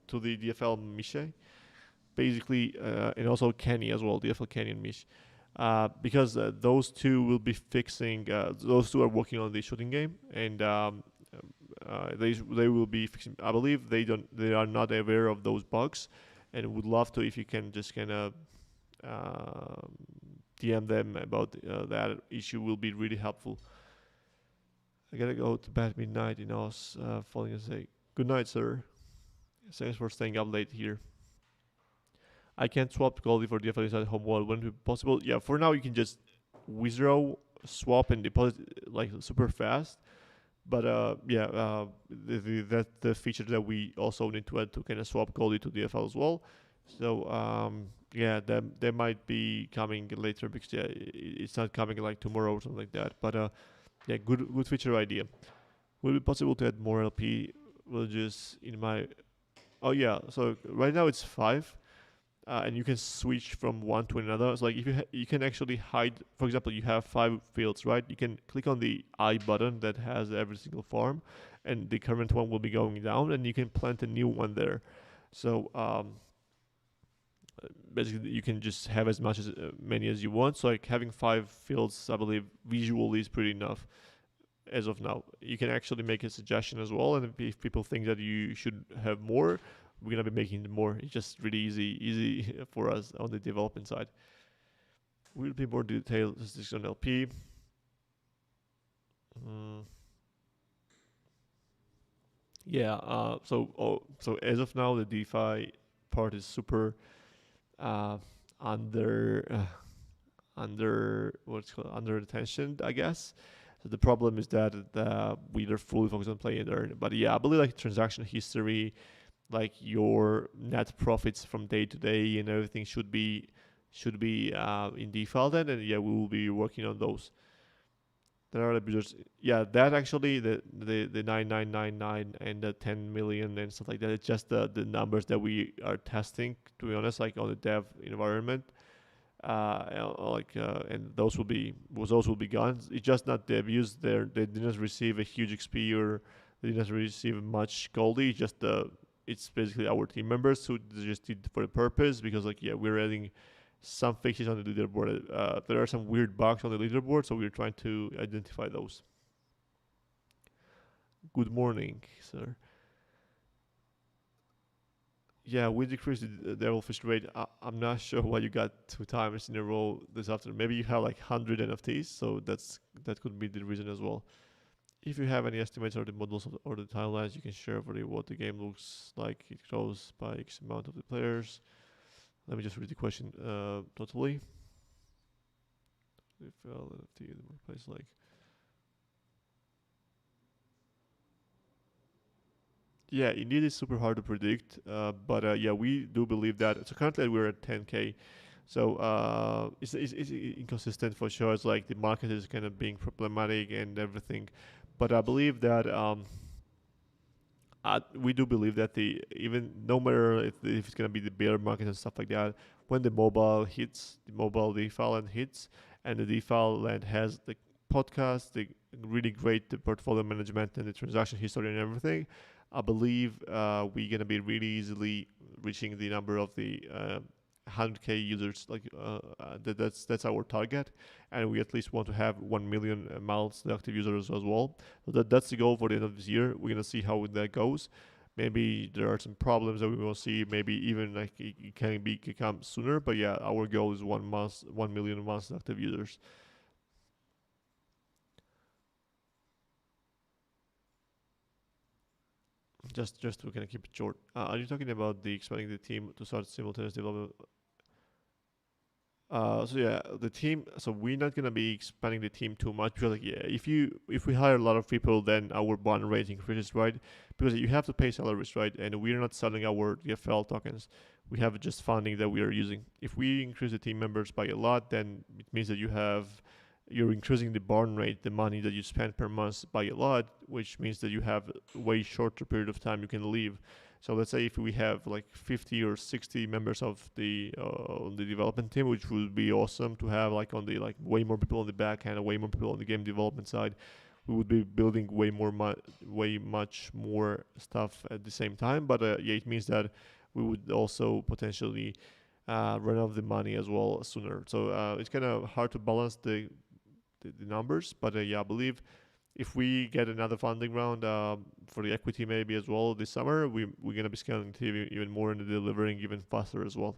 DFL Miche? Basically, and also Kenny as well, DFL Kenny and Mish. Because those two will be fixing. Those two are working on the shooting game, and they will be fixing. I believe they are not aware of those bugs, and would love to if you can just kind of DM them about that issue. Will be really helpful. I gotta go to bed midnight. Falling and say good night, sir. Thanks for staying up late here. I can't swap Goldie for DFL inside home wallet. Wouldn't it be possible? Yeah, for now you can just withdraw, swap, and deposit like super fast. But yeah, that's the feature that we also need to add to kind of swap Goldie to DFL as well. So yeah, that might be coming later because yeah, it's not coming like tomorrow or something like that. But yeah, good feature idea. Will it be possible to add more LP villages in my? Oh yeah, so right now it's 5. And you can switch from one to another. So like if you can actually hide, for example, you have 5 fields, right? You can click on the I button that has every single farm, and the current one will be going down, and you can plant a new one there. So basically, you can just have as many as you want. So like having 5 fields, I believe visually is pretty enough as of now. You can actually make a suggestion as well, and if people think that you should have more, we're gonna be making more. It's just really easy for us on the development side. We'll be more detailed statistics on LP. Yeah. So as of now, the DeFi part is super under what's called under attention, I guess. So the problem is that we are fully focused on play and earn. But yeah, I believe like transaction history, like your net profits from day to day and everything should be in default, and yeah, we will be working on those. There are abusers. Yeah, that actually the 9999 and the 10 million and stuff like that. It's just the numbers that we are testing. To be honest, like on the dev environment, and those will be gone. It's just not the abuse. They didn't receive a huge XP or they didn't receive much Goldie. Just it's basically our team members who just did for the purpose because like yeah, we're adding some fixes on the leaderboard. There are some weird bugs on the leaderboard, so we're trying to identify those. Good morning, sir. Yeah, we decreased the devilfish rate. I'm not sure why you got 2 times in a row this afternoon. Maybe you have like 100 NFTs, so that could be the reason as well. If you have any estimates or the models or the timelines, you can share for what the game looks like. It grows by X amount of the players. Let me just read the question totally. If NFT in the marketplace, like yeah, indeed, it's super hard to predict. But yeah, we do believe that. So currently we're at 10k. So it's inconsistent for sure. It's like the market is kind of being problematic and everything, but I believe that we do believe that the even no matter if it's gonna be the bear market and stuff like that, when the mobile hits, the mobile DeFi land hits, and the DeFi land has the podcast, the really great the portfolio management and the transaction history and everything, I believe we're gonna be really easily reaching the number of the 100k users. Like that's our target, and we at least want to have 1 million monthly active users as well. So that's the goal for the end of this year. We're gonna see how that goes. Maybe there are some problems that we will see. Maybe even like it can become sooner. But yeah, our goal is 1 million monthly active users. Just to kind of keep it short. Are you talking about the expanding the team to start simultaneous development? So yeah, the team. So we're not gonna be expanding the team too much because like yeah, if we hire a lot of people, then our burn rate increases, right? Because you have to pay salaries, right? And we're not selling our DFL tokens. We have just funding that we are using. If we increase the team members by a lot, then it means that you're increasing the burn rate, the money that you spend per month by a lot, which means that you have a way shorter period of time you can leave. So let's say if we have like 50 or 60 members of the development team, which would be awesome to have like on the like way more people on the back end, way more people on the game development side, we would be building way much more stuff at the same time. But yeah, it means that we would also potentially run out of the money as well sooner. So it's kind of hard to balance the numbers, but yeah, I believe if we get another funding round for the equity maybe as well this summer, we're gonna be scaling the team even more and delivering even faster as well.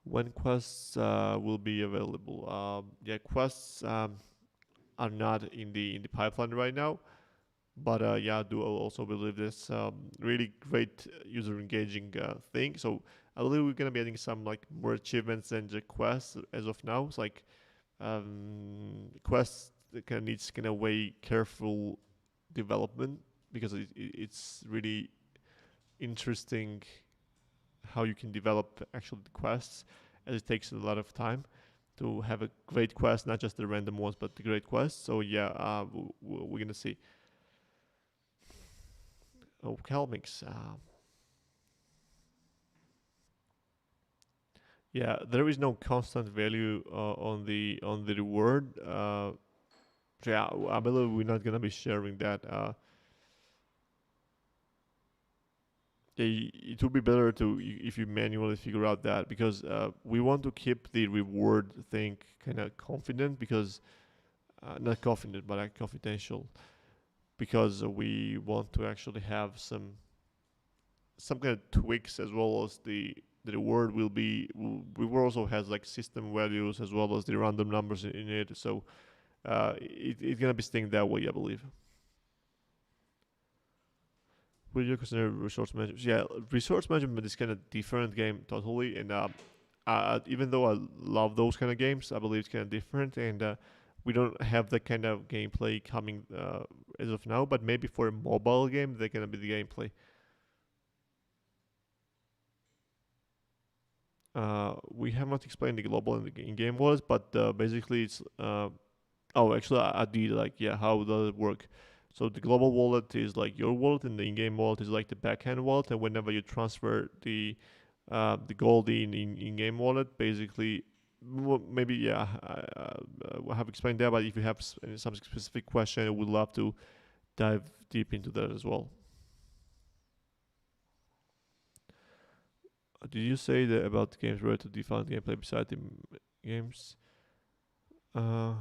When quests will be available? Yeah, quests are not in the pipeline right now, but yeah, I do also believe this really great user engaging thing. So I believe we're gonna be adding some like more achievements and quests as of now. It's like quests that kind of needs kind of way careful development because it's really interesting how you can develop actual quests, as it takes a lot of time to have a great quest, not just the random ones, but the great quests. So yeah, we're gonna see. Oh, Calmix. Yeah, there is no constant value on the reward. So yeah, I believe we're not gonna be sharing that. Yeah, it would be better if you manually figure out that because we want to keep the reward thing kind of confident because not confident but like confidential because we want to actually have some kind of tweaks as well as the reward reward also has like system values as well as the random numbers in it. So it's gonna be staying that way, I believe. Would you consider resource management? Yeah, resource management is kind of different game totally, and even though I love those kind of games, I believe it's kind of different, and we don't have that kind of gameplay coming as of now. But maybe for a mobile game, they're gonna be the gameplay. We have not explained the global and the in-game was, but basically it's oh, actually, I did like yeah. How does it work? So the global wallet is like your wallet, and the in-game wallet is like the backend wallet. And whenever you transfer the gold in-game wallet, basically, maybe yeah, I have explained that. But if you have some specific question, I would love to dive deep into that as well. Did you say that about the games related to define gameplay beside the games? Uh,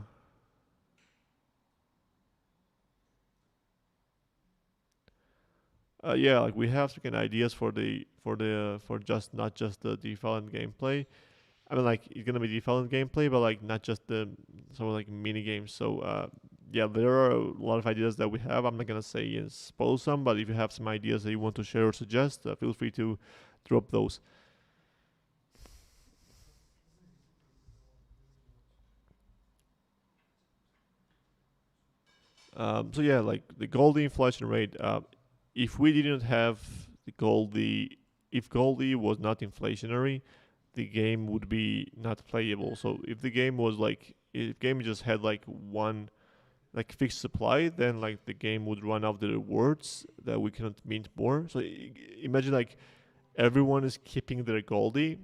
yeah, like we have some kind of ideas for just not just the default gameplay. I mean, like it's gonna be default gameplay, but like not just the some like mini games. So yeah, there are a lot of ideas that we have. I'm not gonna say and spoil some, but if you have some ideas that you want to share or suggest, feel free to drop those. So yeah, like the Goldie inflation rate. If we didn't have the Goldie, if Goldie was not inflationary, the game would be not playable. So if the game was like, if game just had like one like fixed supply, then like the game would run out the rewards that we cannot mint more. So imagine like everyone is keeping their Goldie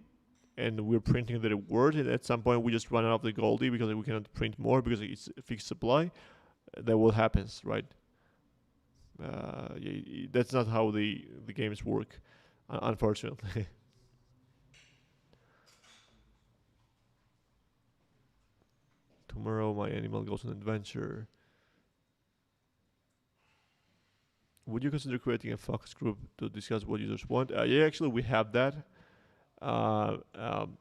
and we're printing the reward, and at some point we just run out of the Goldie because we cannot print more because it's a fixed supply. That will happen, right? That's not how the games work, unfortunately. Tomorrow my animal goes on an adventure. Would you consider creating a focus group to discuss what users want? Yeah, actually we have that.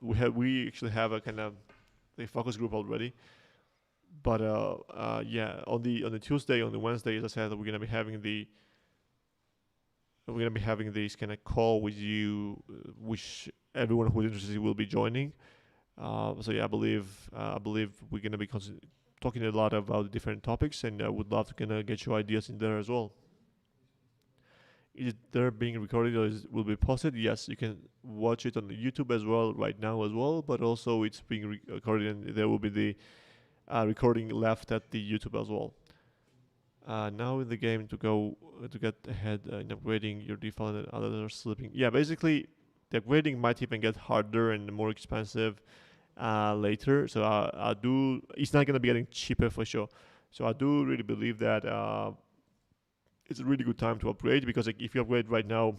We actually have a kind of a focus group already. But yeah, on the Tuesday, on the Wednesday, as I said, we're gonna be having this kind of call with you, which everyone who's interested will be joining. So yeah, I believe we're gonna be talking a lot about different topics, and I would love to kind of get your ideas in there as well. Is it there being recorded or will be posted? Yes, you can watch it on the YouTube as well right now as well, but also it's being recorded and there will be the recording left at the YouTube as well. Now in the game to get ahead in upgrading your default and others are slipping. Yeah, basically the upgrading might even get harder and more expensive later. So it's not gonna be getting cheaper for sure. So I do really believe that it's a really good time to upgrade, because like if you upgrade right now,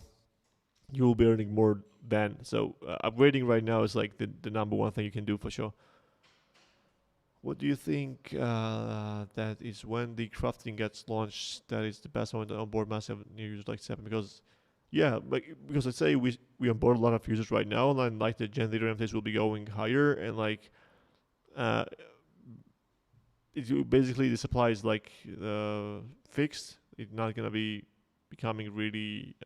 you will be earning more then. So upgrading right now is like the number one thing you can do for sure. What do you think that is when the crafting gets launched, that is the best moment to onboard massive new users like 7? Because because let's say we onboard a lot of users right now, and like the Gen 0 MTs will be going higher, and like basically the supply is like fixed. It's not gonna be becoming really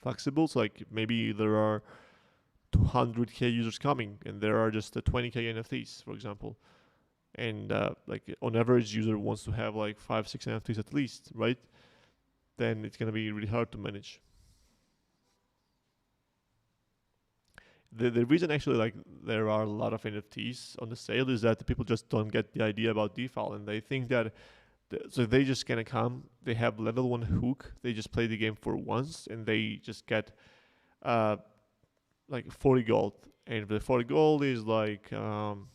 flexible. So like maybe there are 200k users coming, and there are just 20k NFTs, for example. And like on average, user wants to have like 5-6 NFTs at least, right? Then it's gonna be really hard to manage. The reason actually like there are a lot of NFTs on the sale is that the people just don't get the idea about DeFi, and they think that so they just gonna come, they have level 1 hook, they just play the game for once, and they just get like 40 gold. And the 40 gold is like how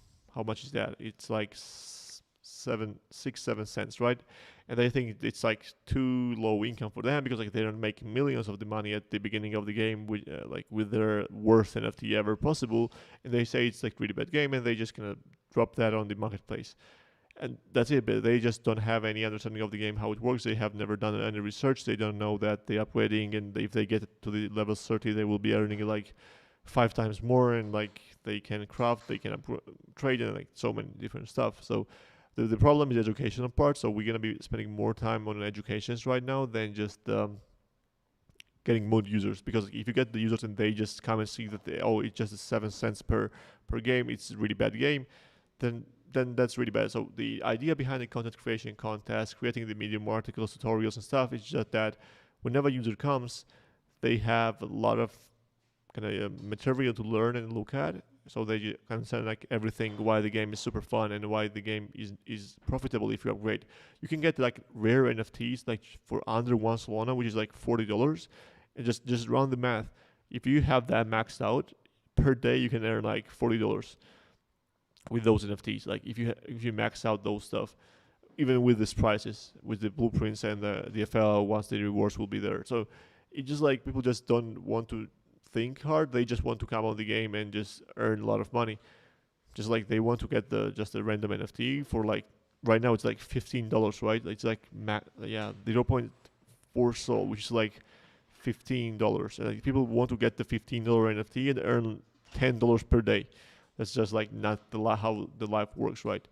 much is that? It's like 7 cents, right? And they think it's like too low income for them, because like they don't make millions of the money at the beginning of the game with with their worst NFT ever possible, and they say it's like really bad game, and they just gonna drop that on the marketplace. And that's it, but they just don't have any understanding of the game, how it works. They have never done any research. They don't know that they're upgrading, and if they get to the level 30, they will be earning like 5 times more, and like they can craft, they can trade, and like so many different stuff. So the problem is the educational part. So we're gonna be spending more time on educations right now than just getting more users, because if you get the users and they just come and see that it's just 7 cents per game, it's a really bad game, then that's really bad. So the idea behind the content creation contest, creating the Medium articles, tutorials and stuff, is just that whenever a user comes, they have a lot of kind of material to learn and look at. So they can understand like everything, why the game is super fun and why the game is profitable if you upgrade. You can get like rare NFTs like for under 1 Solana, which is like $40. And just run the math. If you have that maxed out per day, you can earn like $40 with those NFTs. Like if you max out those stuff, even with these prices, with the blueprints and the FL, once the rewards will be there. So it's just like people just don't want to think hard. They just want to come on the game and just earn a lot of money. Just like they want to get just a random NFT for like right now it's like $15, right? It's like 0.4 Sol, which is like $15. And like people want to get the $15 NFT and earn $10 per day. That's just like not how the life works, right?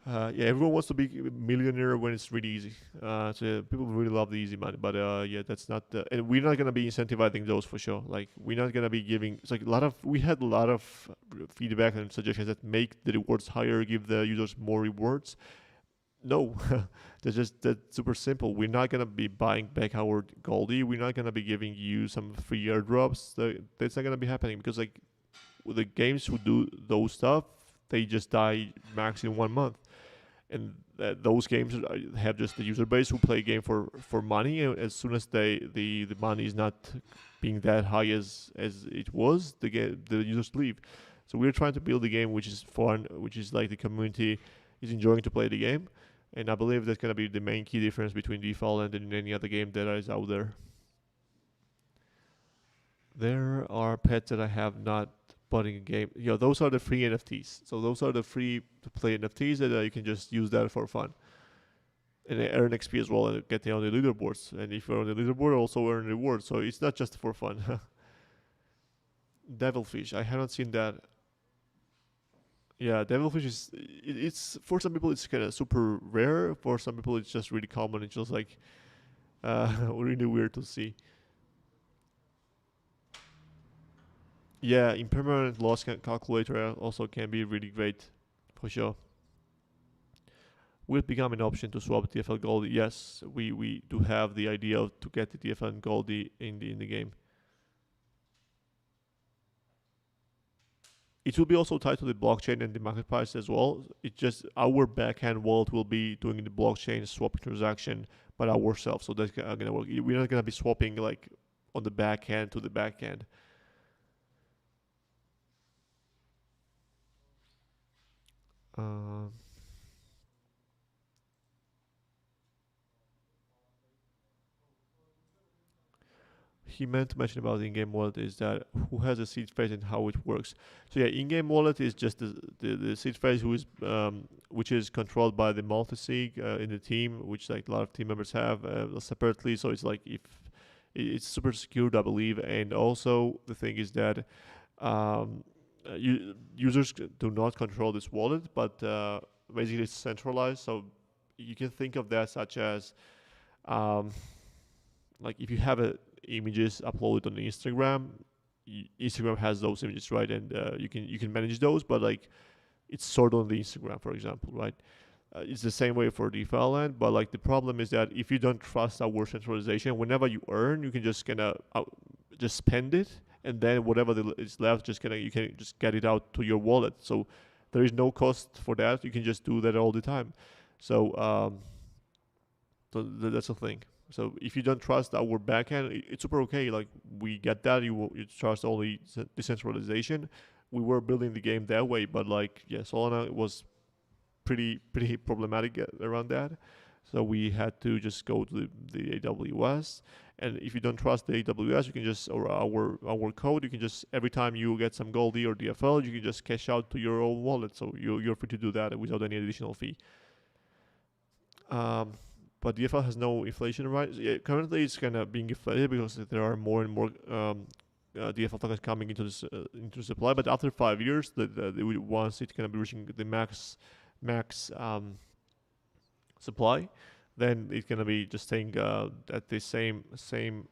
Everyone wants to be a millionaire when it's really easy. So people really love the easy money, but that's not. And we're not gonna be incentivizing those for sure. Like we're not gonna be giving. It's like we had a lot of feedback and suggestions that make the rewards higher, give the users more rewards. no, that's super simple. We're not gonna be buying back our Goldie. We're not gonna be giving you some free airdrops. That's not gonna be happening because like the games who do those stuff, they just die max in 1 month. And those games have just the user base who play a game for money. And as soon as the money is not being that high as it was, the users leave. So we're trying to build a game which is fun, which is like the community is enjoying to play the game. And I believe that's gonna be the main key difference between default and any other game that is out there. There are pets that I have not bought in a game. Those are the free NFTs. So those are the free to play NFTs that you can just use that for fun. And earn XP as well and get on the leaderboards. And if you're on the leaderboard, also earn rewards. So it's not just for fun. Devilfish. I haven't seen that. Yeah, devilfish it's for some people it's kind of super rare. For some people it's just really common. It's just like really weird to see. Yeah, impermanent loss calculator also can be really great for sure. Will it become an option to swap DFL Goldie? Yes, we do have the idea to get the DFL Goldie in the game. It will be also tied to the blockchain and the market price as well. It's just our backhand wallet will be doing the blockchain swapping transaction by ourselves. So that's gonna work. We're not gonna be swapping like on the backhand to the backhand. Uh, he meant to mention about the in-game wallet is that who has a seed phrase and how it works. So yeah, in-game wallet is just the seed phrase which is controlled by the multi-sig in the team, which like a lot of team members have separately. So it's like if it's super secured, I believe. And also the thing is that users do not control this wallet, but basically it's centralized. So you can think of that such as like if you have images uploaded on Instagram, Instagram has those images, right? And you can manage those, but like it's stored on the Instagram, for example, right? It's the same way for DeFi land, but like the problem is that if you don't trust our centralization, whenever you earn, you can just just spend it, and then whatever is left, you can just get it out to your wallet. So there is no cost for that. You can just do that all the time. So that's the thing. So if you don't trust our backend, it's super okay. Like we get that you trust only decentralization. We were building the game that way, but like yeah, Solana was pretty problematic around that. So we had to just go to the AWS. And if you don't trust the AWS, you can just or our code, you can just every time you get some Goldie or DFL, you can just cash out to your own wallet. So you're free to do that without any additional fee. But DFL has no inflation, right? Yeah, currently, it's kind of being inflated because there are more and more DFL tokens coming into supply. But after 5 years, once it's gonna be reaching the max supply, then it's gonna be just staying at the same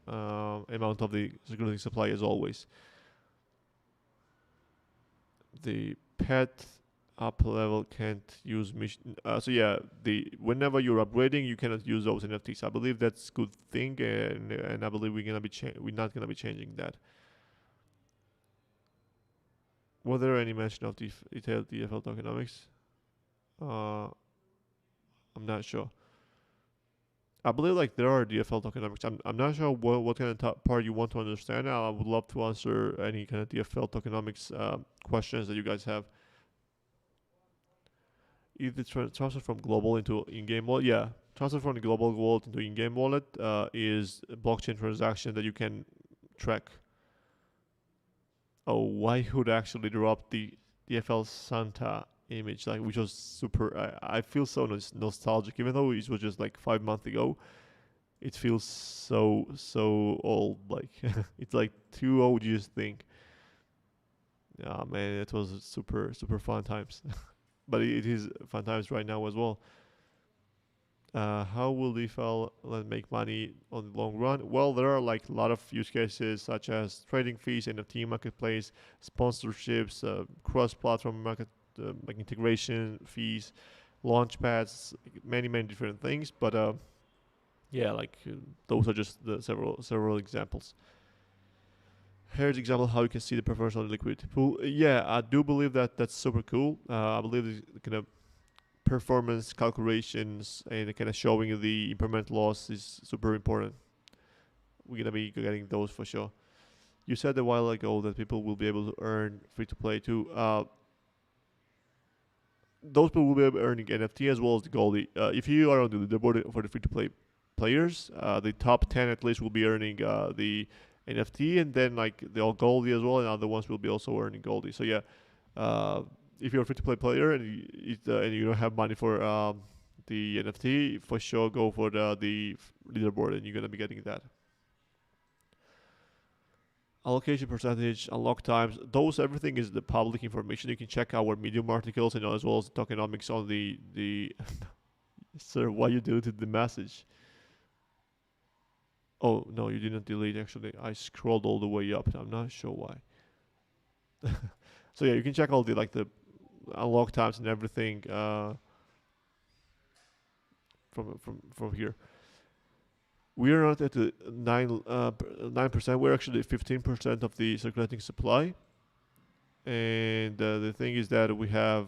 amount of the security supply as always. The pet up level can't use mission. So yeah, whenever you're upgrading, you cannot use those NFTs. I believe that's a good thing, and I believe we're not gonna be changing that. Was there any mention of detailed DFL tokenomics? I'm not sure. I believe like there are DFL tokenomics. I'm not sure what kind of part you want to understand. I would love to answer any kind of DFL tokenomics questions that you guys have. If the transfer from global into in-game wallet, yeah, transfer from the global wallet into in-game wallet is a blockchain transaction that you can track. Oh, why would actually drop the DFL Santa image, like which was super? I feel so nostalgic, even though it was just like 5 months ago. It feels so old. Like it's like too old. You just think, yeah, man, it was super fun times. But it is fun times right now as well. How will DeFi make money on the long run? Well, there are like a lot of use cases such as trading fees, NFT marketplace, sponsorships, cross-platform market like integration fees. launch pads, many different things. But yeah, like those are just the several examples. Here's example how you can see the performance on the liquidity pool. Yeah, I do believe that that's super cool. I believe the kind of performance calculations and kind of showing the impairment loss is super important. We're gonna be getting those for sure. You said a while ago that people will be able to earn free to play too. Those people will be able to earning NFT as well as the Goldie. If you are on the leaderboard for the free to play players, the top 10 at least will be earning the NFT, and then like the all Goldie as well, and other ones will be also earning Goldie. So yeah, if you're a free to play player and you don't have money for the NFT, for sure go for the leaderboard, and you're gonna be getting that. Allocation percentage, unlock times, those everything is the public information. You can check our Medium articles and as well as the tokenomics on the sir, why you deleted the message? Oh no, you didn't delete. Actually, I scrolled all the way up. I'm not sure why. So yeah, you can check all the like the unlock times and everything from here. We are not at the 9%. We're actually 15% of the circulating supply. And the thing is that we have,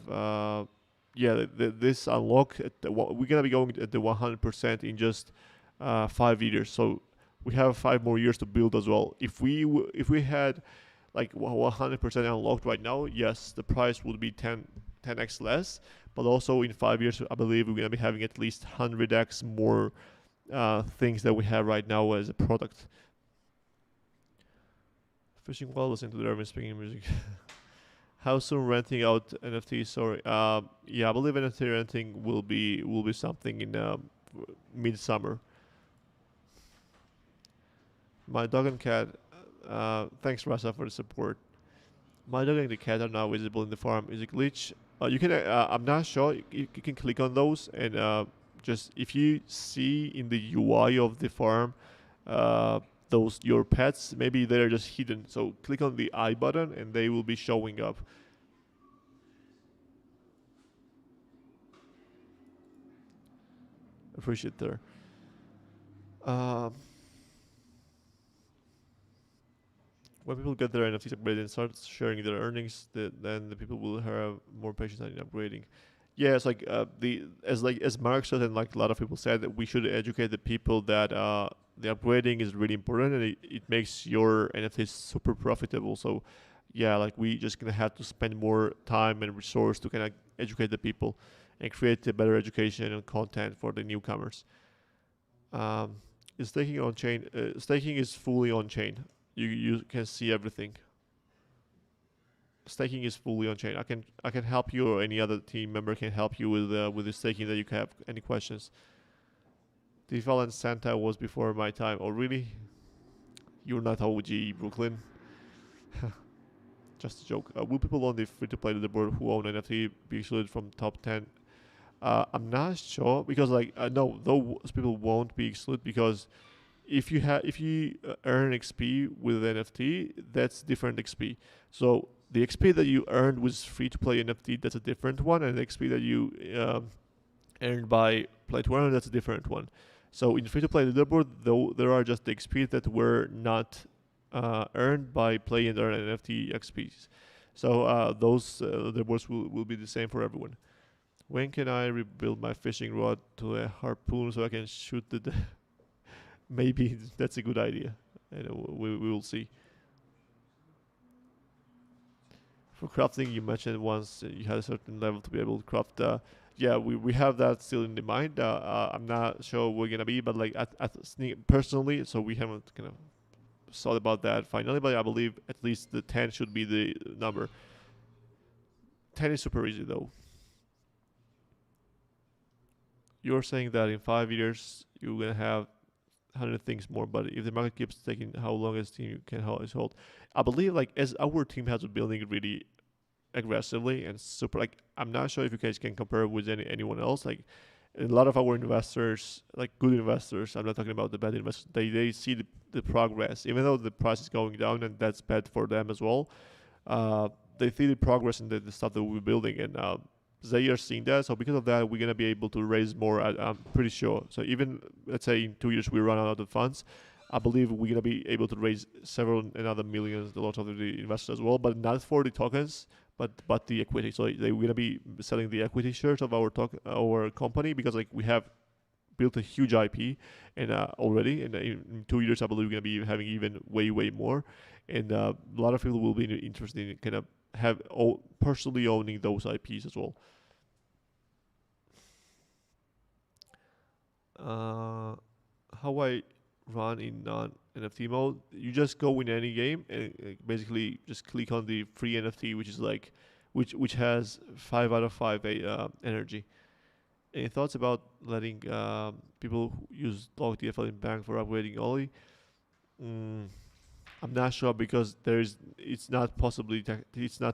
this unlock, we're going to be going at the 100% in just 5 years. So we have 5 more years to build as well. If we had like 100% unlocked right now, yes, the price would be 10x less. But also in 5 years, I believe we're going to be having at least 100x more things that we have right now as a product. Fishing while listening to the Irving speaking music. How soon renting out NFTs? Sorry. Yeah, I believe NFT renting will be something in mid-summer. My dog and cat. Thanks, Rasa, for the support. My dog and the cat are now visible in the farm. Is it glitch? You can. I'm not sure. You can click on those and. Just if you see in the UI of the farm those your pets, maybe they're just hidden. So click on the I button and they will be showing up. Appreciate there. When people get their NFTs upgraded and start sharing their earnings, then the people will have more patience in upgrading. Yeah, it's like as Mark said and like a lot of people said that we should educate the people that the upgrading is really important and it makes your NFTs super profitable. So yeah, like we just gonna have to spend more time and resource to kind of educate the people and create a better education and content for the newcomers. Is staking on chain? Staking is fully on chain. You can see everything. Staking is fully on chain. I can help you, or any other team member can help you with the staking that you have any questions. DeFi and Santa was before my time. Oh really? You're not OG Brooklyn. Just a joke. Will people on the free-to-play leaderboard who own NFT be excluded from top 10? I'm not sure because no, those people won't be excluded because if you earn XP with NFT, that's different XP. So the XP that you earned with free-to-play NFT, that's a different one, and the XP that you earned by play to earn, that's a different one. So in free-to-play leaderboard, though, there are just the XP that were not earned by play and earn NFT XPs. So those leaderboards will be the same for everyone. When can I rebuild my fishing rod to a harpoon so I can shoot the? Maybe that's a good idea, and we will see. For crafting, you mentioned once you had a certain level to be able to craft. Yeah, we have that still in the mind. I'm not sure we're gonna be, but like personally, so we haven't kind of thought about that finally. But I believe at least the 10 should be the number. 10 is super easy though. You're saying that in 5 years you're gonna have 100 things more, but if the market keeps taking how long as team can hold, I believe like as our team has been building really aggressively and super, like I'm not sure if you guys can compare with anyone else. Like a lot of our investors, like good investors, I'm not talking about the bad investors, they see the progress, even though the price is going down and that's bad for them as well. They see the progress in the stuff that we're building, and they are seeing that. So because of that, we're gonna be able to raise more. I'm pretty sure. So even let's say in 2 years we run out of funds, I believe we're gonna be able to raise several another millions dollars of the investors as well, but not for the tokens, but the equity. So we're gonna be selling the equity shares of our company, because like we have built a huge IP and already, and in 2 years I believe we're gonna be having even way more, and a lot of people will be interested in kind of personally owning those IPs as well. How I run in non-NFT mode? You just go in any game and basically just click on the free NFT, which is like which has 5 out of 5 energy. Any thoughts about letting people who use log DFL in bank for upgrading Oli? Mm, I'm not sure, because it's not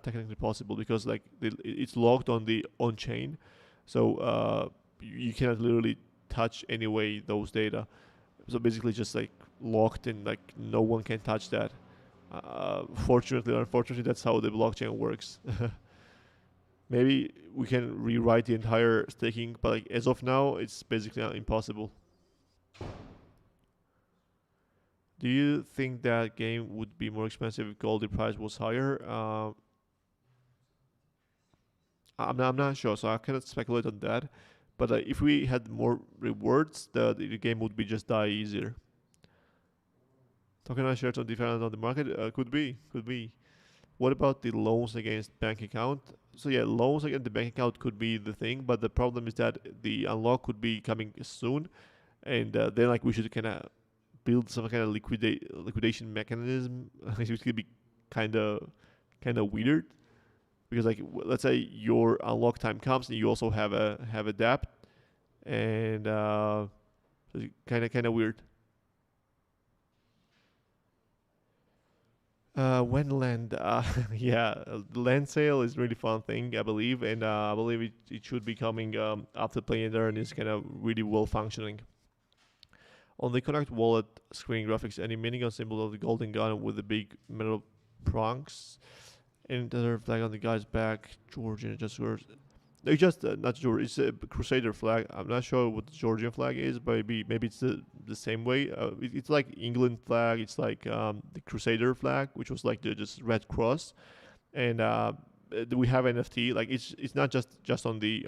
technically possible, because like it's logged on the on chain, so you cannot literally touch anyway those data. So basically just like locked in, like no one can touch that. Fortunately or unfortunately, that's how the blockchain works. Maybe we can rewrite the entire staking, but like as of now, it's basically impossible. Do you think that game would be more expensive if gold price was higher? I'm not sure, so I cannot speculate on that. But if we had more rewards, the game would be just die easier. Tokenized shares on different on the market, could be. What about the loans against bank account? So yeah, loans against the bank account could be the thing, but the problem is that the unlock could be coming soon, and then like we should kind of build some kind of liquidation mechanism, which could be kind of weird, because like let's say your unlock time comes and you also have a debt, and kind of weird. When land, yeah, the land sale is really fun thing, I believe, and I believe it should be coming after playing there and is kind of really well functioning. On the Connect wallet screen graphics, any meaning or symbol of the golden gun with the big metal prongs, and the other flag on the guy's back, Georgian just words. They just not sure. It's a Crusader flag. I'm not sure what the Georgian flag is, but maybe it's the same way. It's like England flag. It's like the Crusader flag, which was like the just red cross, and we have NFT. Like it's not just on the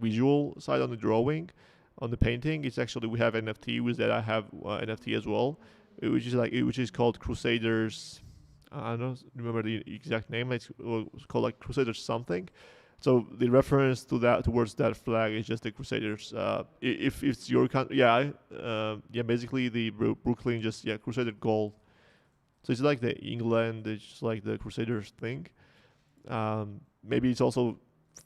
visual side, on the drawing, on the painting. It's actually we have NFT with that. I have NFT as well, which is called Crusaders. I don't remember the exact name. It's called like Crusaders something. So the reference to that towards that flag is just the Crusaders. If it's your country, yeah, basically the Brooklyn just Crusader gold. So it's like the England, it's just like the Crusaders thing. Maybe it's also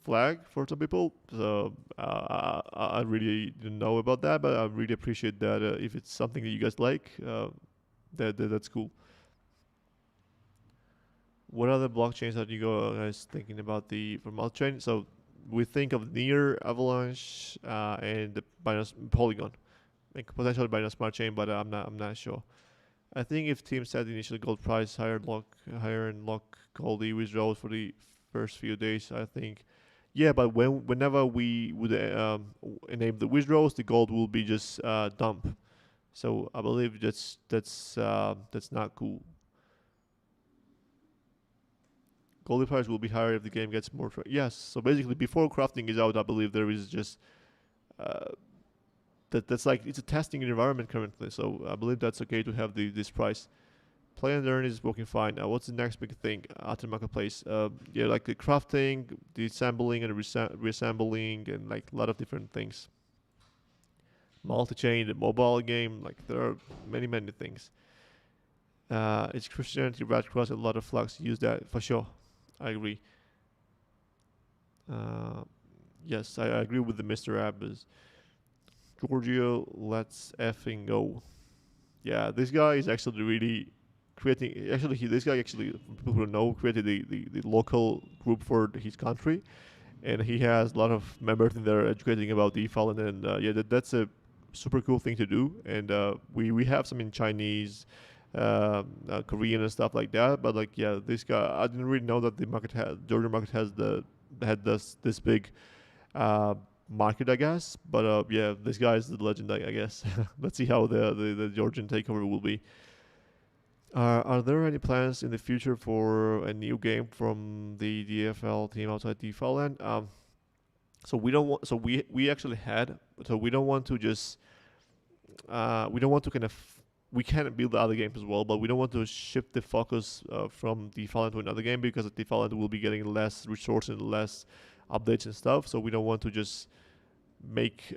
flag for some people. So I really didn't know about that, but I really appreciate that. If it's something that you guys like, that's cool. What other blockchains are you guys thinking about the for multi-chain? So we think of Near, Avalanche, and the Binance Polygon, like potentially Binance Smart Chain, but I'm not sure. I think if teams set the initial gold price higher and lock gold withdrawals for the first few days, I think. Yeah, but whenever we would enable the withdrawals, the gold will be just dump. So I believe that's not cool. Gold price will be higher if the game gets more. Yes, so basically before crafting is out, I believe there is just uh, that's like it's a testing environment currently. So I believe that's okay to have this price. Play and earn is working fine. What's the next big thing after marketplace? Yeah, like the crafting, the assembling and reassembling, and like a lot of different things. Multi-chain, the mobile game, like there are many things. It's Christianity, Red Cross, a lot of flags use that for sure. I agree. Uh, yes, I agree with the Mr. Abbas. Giorgio, let's effing go. Yeah, this guy is actually really creating. Actually, this guy actually, for people who know, created the local group for his country, and he has a lot of members in there educating about DeFi, and yeah, that's a super cool thing to do. And we have some in Chinese, Korean and stuff like that. But like yeah, this guy, I didn't really know that the Georgia market has had this big market, I guess. But yeah, this guy is the legend, I guess. Let's see how the Georgian takeover will be. Are there any plans in the future for a new game from the DFL team outside DeFi land? So we don't want. So we actually had. So we don't want to just. We don't want to kind of. We can build other games as well, but we don't want to shift the focus from DeFi land to another game, because DeFi land will be getting less resources and less updates and stuff. So we don't want to just make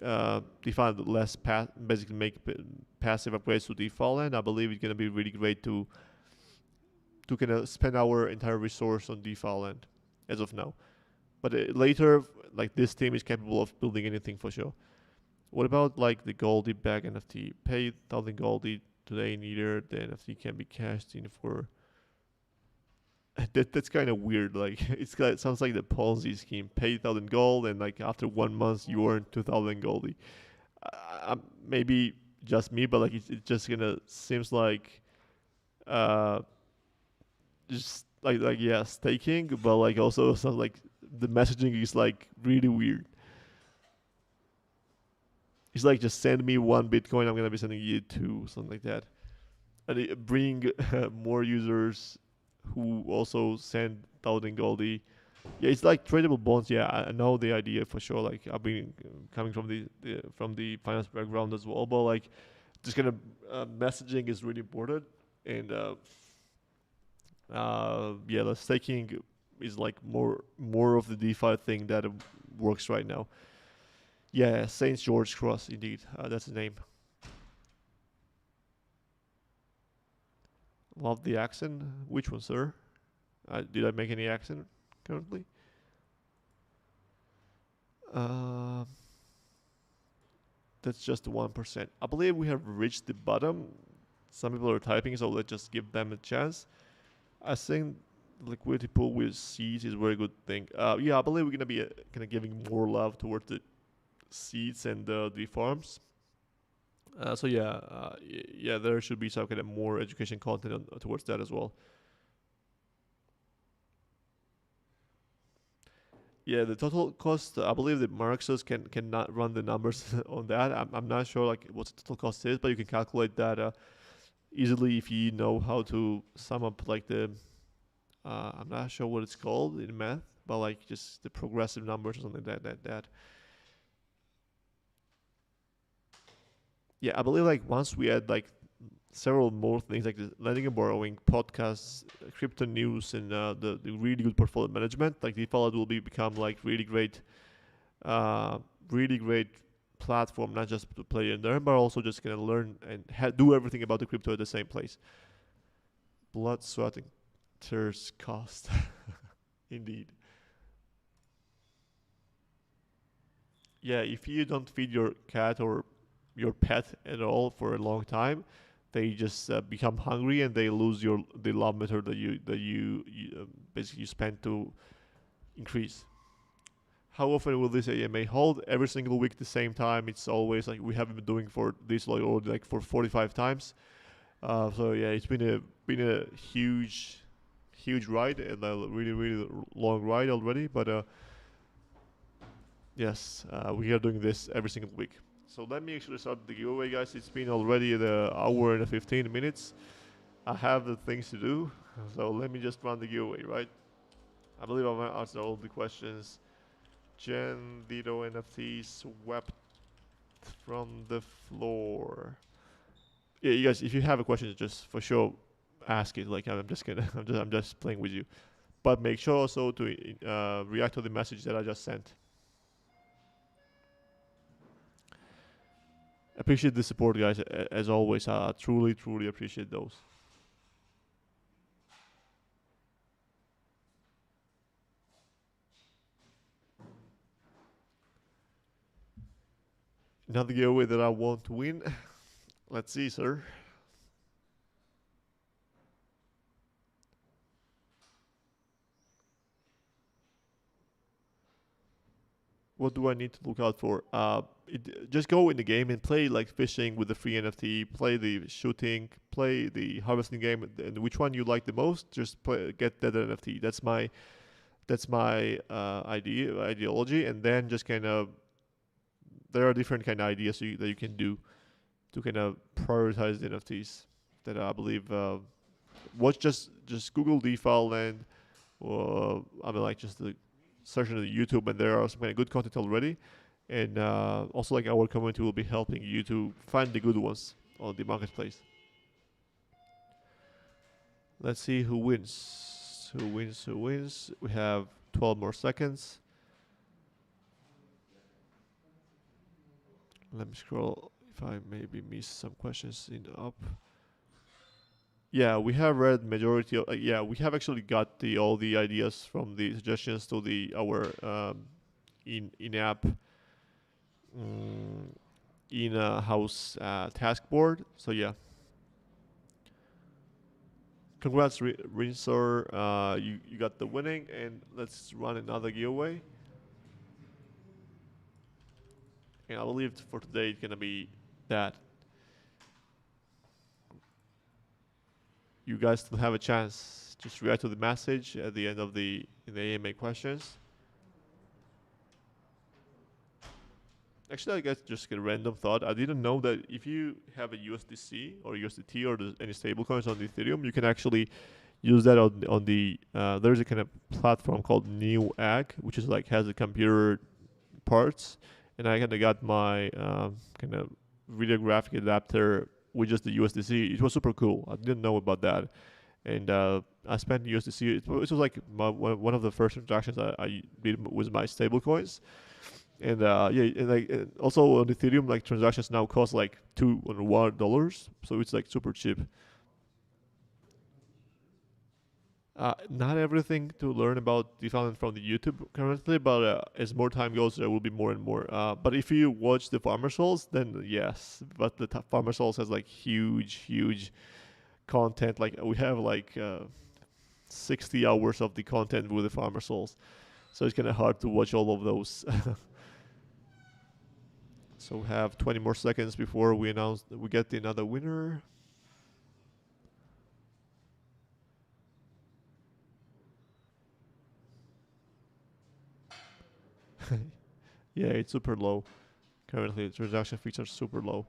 DeFi land less basically make passive upgrades to DeFi land. I believe it's gonna be really great to kind of spend our entire resource on DeFi land as of now. But later, like, this team is capable of building anything for sure. What about like the Goldie bag NFT? Pay 1,000 Goldie today, neither the NFT can be cashed in for. That's kind of weird. Like, it sounds like the Ponzi scheme. Pay 1,000 gold, and like after 1 month you earn 2,000 Goldie. Maybe just me, but like it just gonna seems like, just like yeah, staking, but like also sounds like the messaging is like really weird. It's like, just send me 1 Bitcoin, I'm gonna be sending you 2, something like that, and bring more users who also send 1,000 Goldie. Yeah, it's like tradable bonds. Yeah, I know the idea for sure. Like, I've been coming from the finance background as well, but like, this kind of messaging is really important. And yeah, the staking is like more of the DeFi thing that works right now. Yeah, Saint George Cross, indeed. That's the name. Love the accent. Which one, sir? Did I make any accent currently? That's just 1%. I believe we have reached the bottom. Some people are typing, so let's just give them a chance. I think liquidity pool with seeds is a very good thing. Yeah, I believe we're gonna be kind of giving more love towards the seeds and the farms. So yeah, yeah, there should be some kind of more education content towards that as well. Yeah, the total cost. I believe the Marxus cannot run the numbers on that. I'm not sure like what the total cost is, but you can calculate that easily if you know how to sum up like the. I'm not sure what it's called in math, but like just the progressive numbers or something that. Yeah, I believe like once we add like several more things like the lending and borrowing, podcasts, crypto news, and the really good portfolio management, like DeFi will become like really great platform, not just to play and learn, but also just gonna learn and do everything about the crypto at the same place. Blood, sweat, and tears cost, indeed. Yeah, if you don't feed your cat or your pet at all for a long time, they just become hungry and they lose the love meter that you basically you spend to increase. How often will this AMA hold? Every single week, the same time. It's always like we have been doing for this like already like for 45 times. So yeah, it's been a huge ride and a really long ride already. But yes, we are doing this every single week. So let me actually start the giveaway, guys. It's been already the hour and 15 minutes. I have the things to do, so let me just run the giveaway, right? I believe I've answered all the questions. Jen Dito NFT swept from the floor. Yeah, you guys, if you have a question, just for sure ask it. Like, I'm just gonna, I'm just playing with you. But make sure also to react to the message that I just sent. Appreciate the support, guys. As always, I truly appreciate those. Another giveaway that I want to win. Let's see, sir. What do I need to look out for? Just go in the game and play like fishing with the free NFT, play the shooting, play the harvesting game, and which one you like the most, just get that NFT. That's my ideology, and then just kind of there are different kind of ideas that you can do to kind of prioritize the NFTs that I believe. Watch just Google DeFi land, or like just the search on the YouTube, and there are some kind of good content already, and also like our community will be helping you to find the good ones on the marketplace. Let's see who wins. Who wins? We have 12 more seconds. Let me scroll if I maybe missed some questions in the up. Yeah, we have read majority of. Yeah, we have actually got all the ideas from the suggestions to our in-app in-house task board. So yeah. Congrats, Rinsor. You got the winning, and let's run another giveaway. And I believe for today it's gonna be that. You guys still have a chance. Just react to the message at the end of the AMA questions. Actually, I guess just a random thought. I didn't know that if you have a USDC or USDT or any stablecoins on the Ethereum, you can actually use that on the. There's a kind of platform called Newegg, which is like has the computer parts, and I kind of got my kind of video graphic adapter with just the USDC. It was super cool. I didn't know about that, and I spent USDC. It was like one of the first transactions I did with my stablecoins. And and also on Ethereum, like transactions now cost like $2 so it's like super cheap. Not everything to learn about DeFi from the YouTube currently, but as more time goes, there will be more and more. But if you watch the Farmer Souls, then yes. But the Farmer Souls has like huge content. Like we have like 60 hours of the content with the Farmer Souls, so it's kind of hard to watch all of those. So we have 20 more seconds before we announce that we get another winner. Yeah, it's super low. Currently, the transaction fees are super low.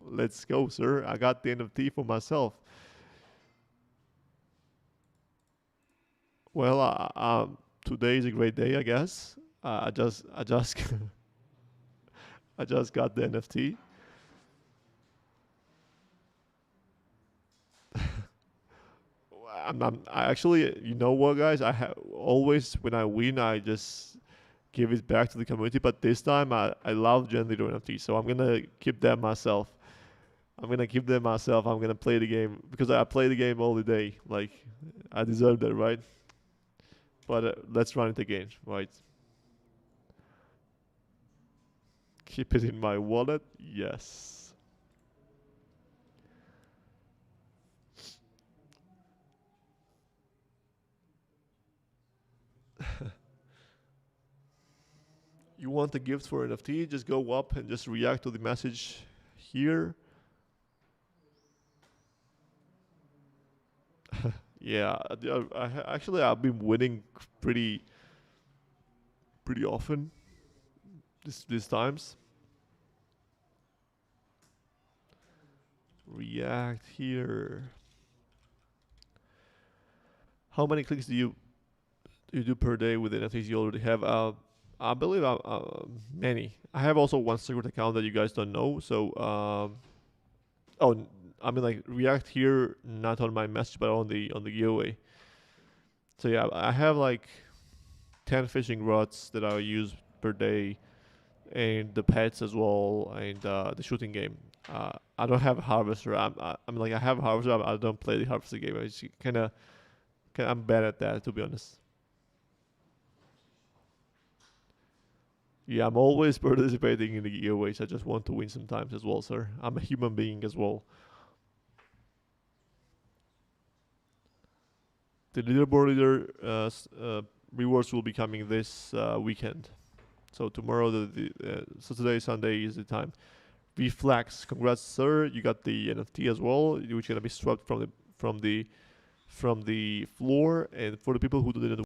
Let's go, sir. I got the NFT for myself. Well, today is a great day, I guess. I just I just got the NFT. I actually, you know what, guys? I have always when I win, I just give it back to the community. But this time, I love generator NFT, so I'm gonna keep that myself. I'm gonna play the game because I play the game all the day. Like I deserve that, right? But let's run it again, right? Keep it in my wallet. Yes. You want a gift for NFT? Just go up and just react to the message here. Yeah, actually I've been winning pretty often these times. React here. How many clicks do you do per day with the NFTs you already have? I believe many. I have also one secret account that you guys don't know. So, I mean like React here, not on my message, but on the giveaway. So yeah, I have like 10 fishing rods that I use per day, and the pets as well, and the shooting game. I don't have a harvester. I'm like I have a harvester. I don't play the harvester game. I just I'm bad at that, to be honest. Yeah, I'm always participating in the giveaways. I just want to win sometimes as well, sir. I'm a human being as well. The leaderboard rewards will be coming this weekend. So tomorrow, so today Sunday is the time. Reflex, congrats, sir. You got the NFT as well, which is gonna be swept from the floor. And for the people who didn't